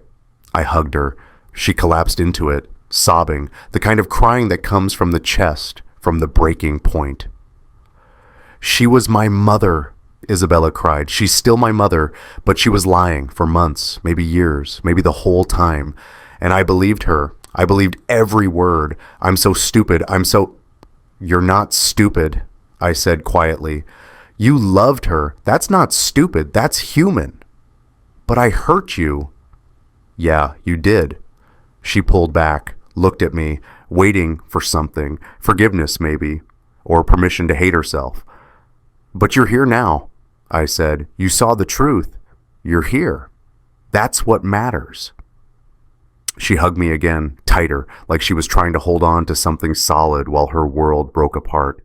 hugged her. She collapsed into it, sobbing, the kind of crying that comes from the chest, from the breaking point. She was my mother, Isabella cried. She's still my mother, but she was lying for months, maybe years, maybe the whole time. And I believed her. I believed every word. I'm so stupid. You're not stupid, I said quietly. You loved her. That's not stupid. That's human. But I hurt you. Yeah, you did. She pulled back, looked at me, waiting for something. Forgiveness, maybe, or permission to hate herself. But you're here now, I said. You saw the truth. You're here. That's what matters. She hugged me again, tighter, like she was trying to hold on to something solid while her world broke apart.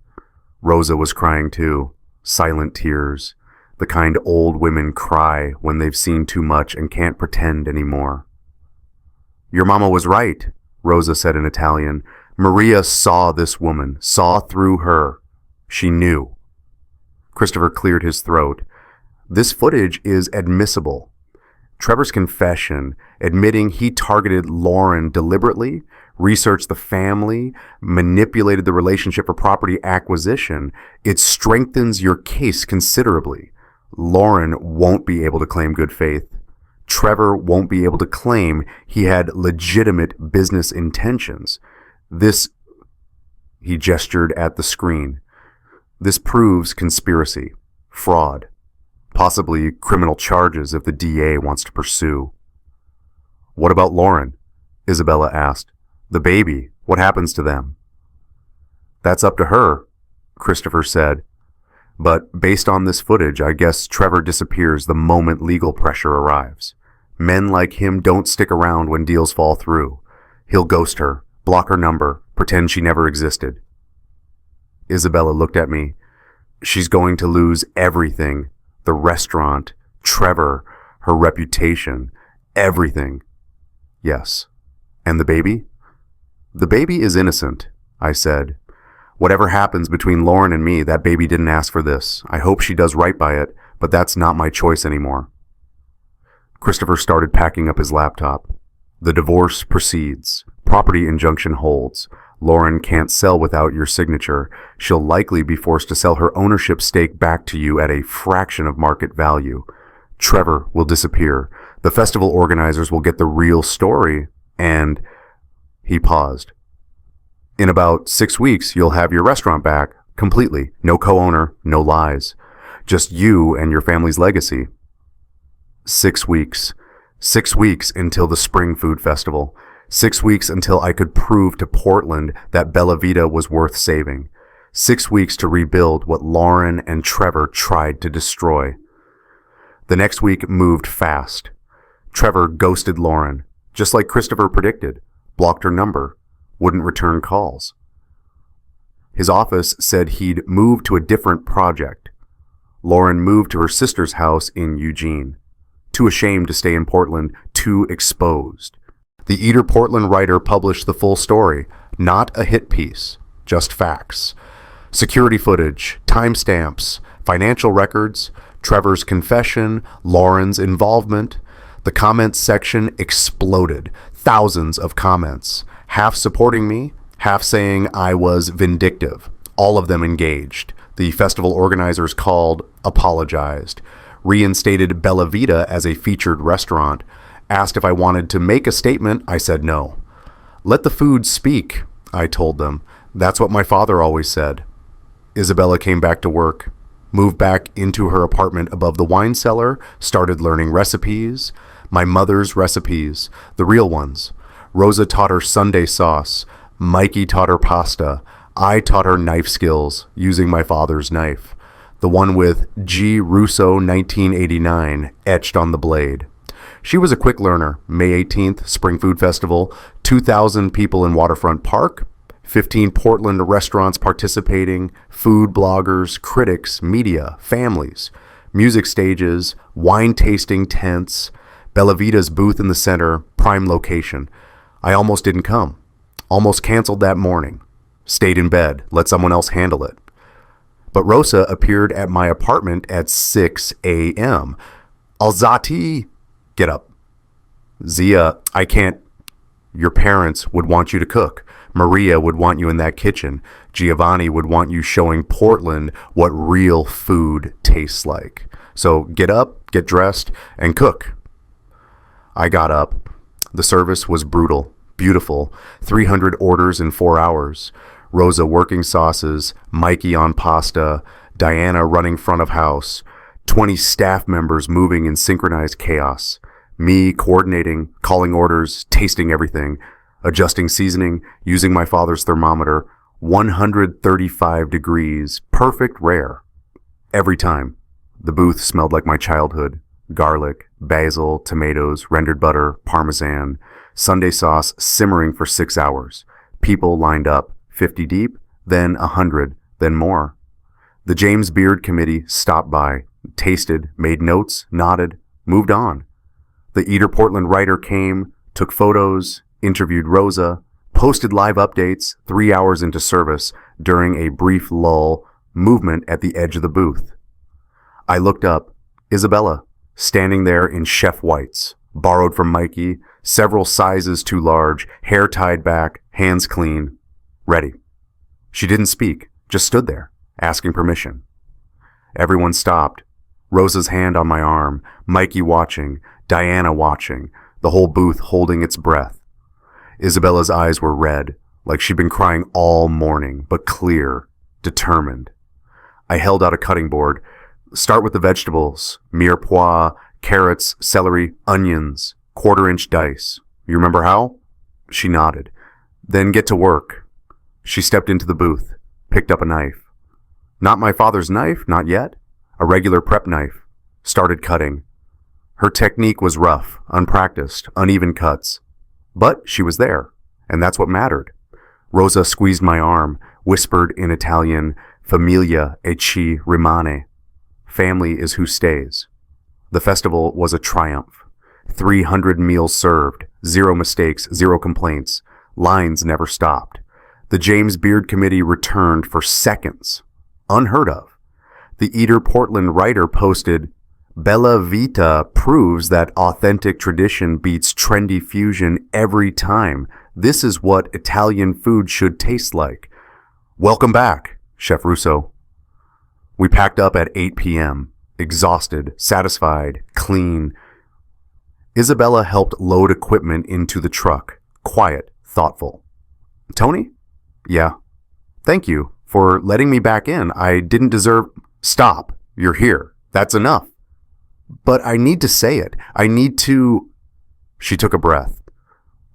Rosa was crying too, silent tears, the kind old women cry when they've seen too much and can't pretend anymore. Your mama was right, Rosa said in Italian. Maria saw this woman, saw through her. She knew. Christopher cleared his throat. This footage is admissible. Trevor's confession, admitting he targeted Lauren deliberately, researched the family, manipulated the relationship for property acquisition, it strengthens your case considerably. Lauren won't be able to claim good faith. Trevor won't be able to claim he had legitimate business intentions. He gestured at the screen. This proves conspiracy, fraud, possibly criminal charges if the DA wants to pursue. What about Lauren? Isabella asked. The baby, what happens to them? That's up to her, Christopher said. But based on this footage, I guess Trevor disappears the moment legal pressure arrives. Men like him don't stick around when deals fall through. He'll ghost her, block her number, Pretend she never existed. Isabella looked at me. She's going to lose everything. The restaurant, Trevor, her reputation, everything. Yes. And the baby? The baby is innocent, I said. Whatever happens between Lauren and me, that baby didn't ask for this. I hope she does right by it, but that's not my choice anymore. Christopher started packing up his laptop. The divorce proceeds. Property injunction holds. Lauren can't sell without your signature. She'll likely be forced to sell her ownership stake back to you at a fraction of market value. Trevor will disappear. The festival organizers will get the real story, and... He paused. In about 6 weeks, you'll have your restaurant back, completely. No co-owner, no lies. Just you and your family's legacy. 6 weeks. 6 weeks until the Spring Food Festival. 6 weeks until I could prove to Portland that Bella Vita was worth saving. 6 weeks to rebuild what Lauren and Trevor tried to destroy. The next week moved fast. Trevor ghosted Lauren, just like Christopher predicted, blocked her number, wouldn't return calls. His office said he'd moved to a different project. Lauren moved to her sister's house in Eugene. Too ashamed to stay in Portland, too exposed. The Eater Portland writer published the full story, not a hit piece, just facts. Security footage, timestamps, financial records, Trevor's confession, Lauren's involvement. The comments section exploded. Thousands of comments, half supporting me, half saying I was vindictive. All of them engaged. The festival organizers called, apologized, reinstated Bella Vita as a featured restaurant, asked if I wanted to make a statement. I said no. Let the food speak, I told them. That's what my father always said. Isabella came back to work, moved back into her apartment above the wine cellar, started learning recipes. My mother's recipes, the real ones. Rosa taught her Sunday sauce. Mikey taught her pasta. I taught her knife skills using my father's knife. The one with G. Russo 1989 etched on the blade. She was a quick learner. May 18th, Spring Food Festival, 2,000 people in Waterfront Park, 15 Portland restaurants participating, food bloggers, critics, media, families, music stages, wine tasting tents, Bella Vita's booth in the center, prime location. I almost didn't come. Almost canceled that morning. Stayed in bed, let someone else handle it. But Rosa appeared at my apartment at 6 a.m. Alzati, get up. Zia, I can't. Your parents would want you to cook. Maria would want you in that kitchen. Giovanni would want you showing Portland what real food tastes like. So get up, get dressed, and cook. I got up. The service was brutal, beautiful. 300 orders in 4 hours. Rosa working sauces, Mikey on pasta, Diana running front of house, 20 staff members moving in synchronized chaos, me coordinating, calling orders, tasting everything, adjusting seasoning, using my father's thermometer, 135 degrees, perfect rare. Every time. The booth smelled like my childhood. Garlic, basil, tomatoes, rendered butter, parmesan, Sunday sauce simmering for 6 hours. People lined up, 50 deep, then 100, then more. The James Beard Committee stopped by, tasted, made notes, nodded, moved on. The Eater Portland writer came, took photos, interviewed Rosa, posted live updates 3 hours into service during a brief lull, movement at the edge of the booth. I looked up. Isabella, standing there in chef whites, borrowed from Mikey, several sizes too large, hair tied back, hands clean, ready. She didn't speak, just stood there, asking permission. Everyone stopped. Rosa's hand on my arm, Mikey watching, Diana watching, the whole booth holding its breath. Isabella's eyes were red, like she'd been crying all morning, but clear, determined. I held out a cutting board. Start with the vegetables, mirepoix, carrots, celery, onions, 1/4-inch dice. You remember how? She nodded. Then get to work. She stepped into the booth, picked up a knife. Not my father's knife, not yet. A regular prep knife. Started cutting. Her technique was rough, unpracticed, uneven cuts. But she was there, and that's what mattered. Rosa squeezed my arm, whispered in Italian, "Familia e ci rimane." Family is who stays. The festival was a triumph. 300 meals served, 0 mistakes, 0 complaints. Lines never stopped. The James Beard Committee returned for seconds. Unheard of. The Eater Portland writer posted, "Bella Vita proves that authentic tradition beats trendy fusion every time. This is what Italian food should taste like." Welcome back, Chef Russo. We packed up at 8 p.m., exhausted, satisfied, clean. Isabella helped load equipment into the truck, quiet, thoughtful. "Tony?" "Yeah." "Thank you for letting me back in. I didn't deserve—" "Stop. You're here. That's enough." "But I need to say it. I need to—" She took a breath.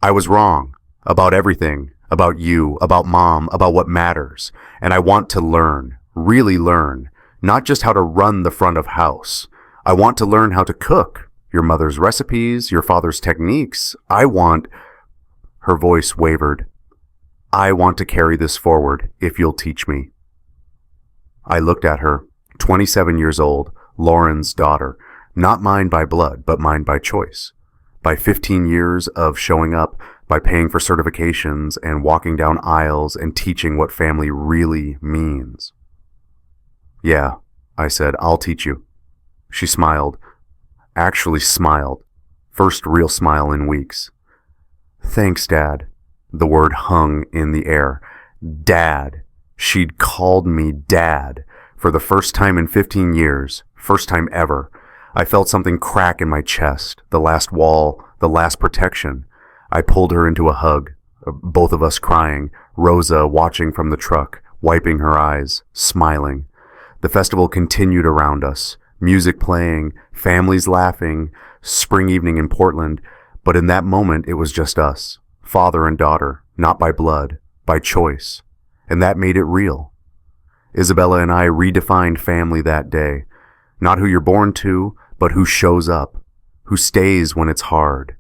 "I was wrong about everything, about you, about Mom, about what matters. And I want to learn, really learn, not just how to run the front of house. I want to learn how to cook, your mother's recipes, your father's techniques. I want—" Her voice wavered. "I want to carry this forward if you'll teach me." I looked at her, 27 years old, Lauren's daughter, not mine by blood, but mine by choice. By 15 years of showing up, by paying for certifications and walking down aisles and teaching what family really means. "Yeah," I said, "I'll teach you." She smiled. Actually smiled. First real smile in weeks. "Thanks, Dad." The word hung in the air. Dad. She'd called me Dad. For the first time in 15 years. First time ever. I felt something crack in my chest. The last wall. The last protection. I pulled her into a hug. Both of us crying. Rosa watching from the truck. Wiping her eyes. Smiling. The festival continued around us. Music playing. Families laughing. Spring evening in Portland. But in that moment, it was just us. Father and daughter. Not by blood. By choice. And that made it real. Isabella and I redefined family that day. Not who you're born to, but who shows up. Who stays when it's hard.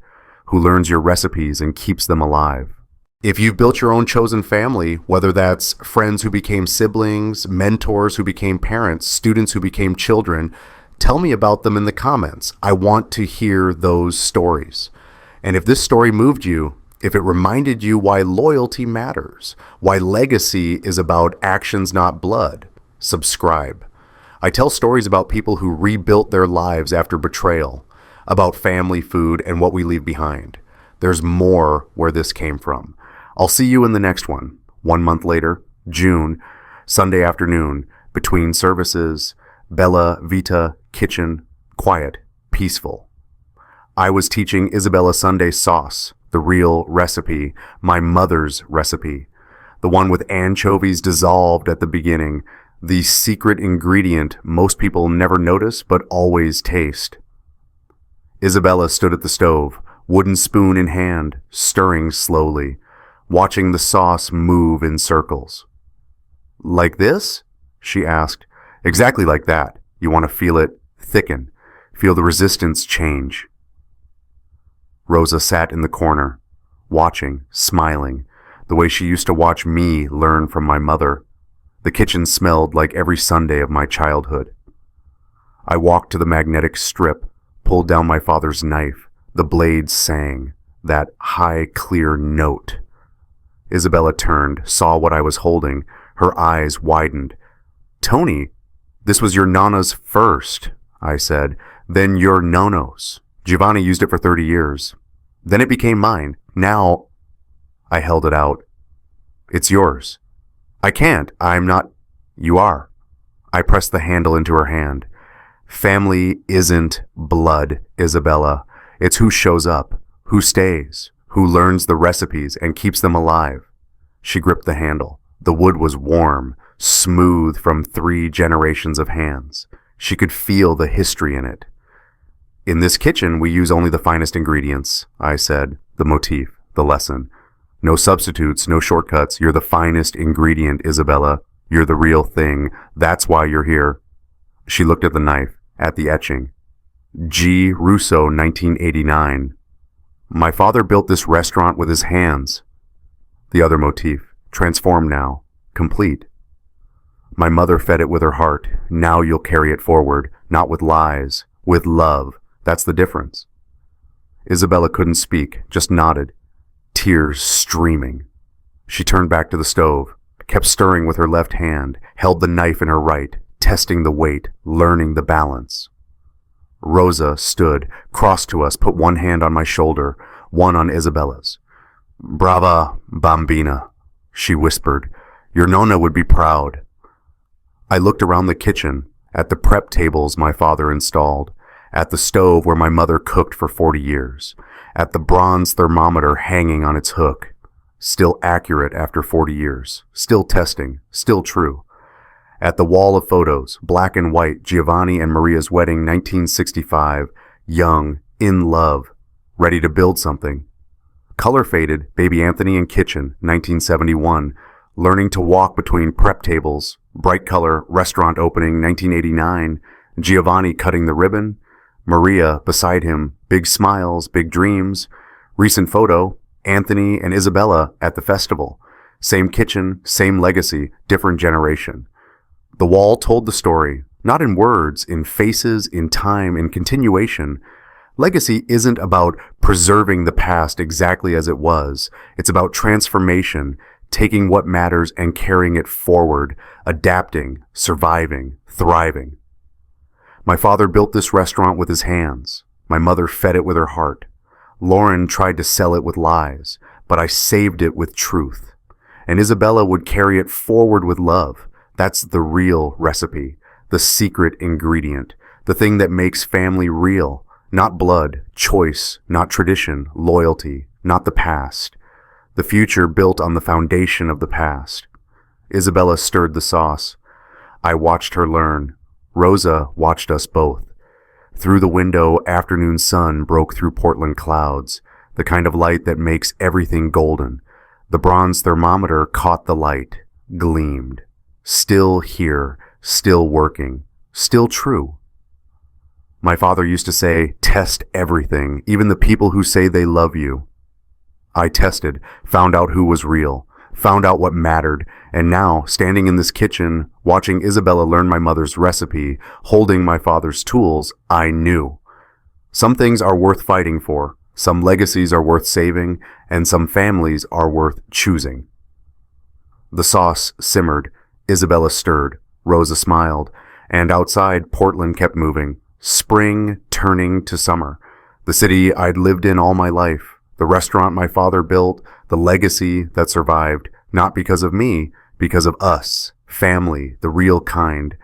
Who learns your recipes and keeps them alive. If you've built your own chosen family, whether that's friends who became siblings, mentors who became parents, students who became children, tell me about them in the comments. I want to hear those stories. And if this story moved you, if it reminded you why loyalty matters, why legacy is about actions, not blood, subscribe. I tell stories about people who rebuilt their lives after betrayal, about family food and what we leave behind. There's more where this came from. I'll see you in the next one. 1 month later, June, Sunday afternoon, between services, Bella Vita kitchen, quiet, peaceful. I was teaching Isabella Sunday sauce, the real recipe, my mother's recipe, the one with anchovies dissolved at the beginning, the secret ingredient most people never notice but always taste. Isabella stood at the stove, wooden spoon in hand, stirring slowly, watching the sauce move in circles. "Like this?" she asked. "Exactly like that. You want to feel it thicken, feel the resistance change." Rosa sat in the corner, watching, smiling, the way she used to watch me learn from my mother. The kitchen smelled like every Sunday of my childhood. I walked to the magnetic strip, pulled down my father's knife. The blade sang, that high, clear note. Isabella turned, saw what I was holding. Her eyes widened. "Tony, this was your Nana's first," I said. "Then your Nono's. Giovanni used it for 30 years. Then it became mine. Now—" I held it out. "It's yours." "I can't. I'm not—" "You are." I pressed the handle into her hand. "Family isn't blood, Isabella. It's who shows up, who stays, who learns the recipes and keeps them alive." She gripped the handle. The wood was warm, smooth from 3 generations of hands. She could feel the history in it. "In this kitchen, we use only the finest ingredients," I said, the motif, the lesson. "No substitutes, no shortcuts. You're the finest ingredient, Isabella. You're the real thing. That's why you're here." She looked at the knife, at the etching. G. Russo, 1989. "My father built this restaurant with his hands." The other motif, Transformed now. Complete. My mother fed it with her heart. Now you'll carry it forward, not with lies, with love. That's the difference. Isabella couldn't speak, just nodded, tears streaming. She turned back to the stove, kept stirring with her left hand, held the knife in her right, testing the weight, learning the balance. Rosa stood, crossed to us, put one hand on my shoulder, one on Isabella's. "Brava, bambina," she whispered. "Your nonna would be proud." I looked around the kitchen, at the prep tables my father installed, at the stove where my mother cooked for 40 years, at the bronze thermometer hanging on its hook, still accurate after 40 years, still testing, still true. At the wall of photos, black and white, Giovanni and Maria's wedding, 1965, young, in love, ready to build something. Color faded, baby Anthony in kitchen, 1971, learning to walk between prep tables, bright color, restaurant opening, 1989, Giovanni cutting the ribbon, Maria beside him, big smiles, big dreams. Recent photo, Anthony and Isabella at the festival. Same kitchen, same legacy, different generation. The wall told the story, not in words, in faces, in time, in continuation. Legacy isn't about preserving the past exactly as it was. It's about transformation, taking what matters and carrying it forward, adapting, surviving, thriving. My father built this restaurant with his hands. My mother fed it with her heart. Lauren tried to sell it with lies, but I saved it with truth. And Isabella would carry it forward with love. That's the real recipe, the secret ingredient, the thing that makes family real, not blood, choice, not tradition, loyalty, not the past. The future built on the foundation of the past. Isabella stirred the sauce. I watched her learn. Rosa watched us both. Through the window, afternoon sun broke through Portland clouds, the kind of light that makes everything golden. The bronze thermometer caught the light, gleamed. Still here, still working, still true. My father used to say, test everything, even the people who say they love you. I tested, found out who was real, found out what mattered, and now, standing in this kitchen, watching Isabella learn my mother's recipe, holding my father's tools, I knew. Some things are worth fighting for, some legacies are worth saving, and some families are worth choosing. The sauce simmered, Isabella stirred, Rosa smiled, and outside Portland kept moving, spring turning to summer, the city I'd lived in all my life. The restaurant my father built, the legacy that survived, not because of me, because of us, family, the real kind,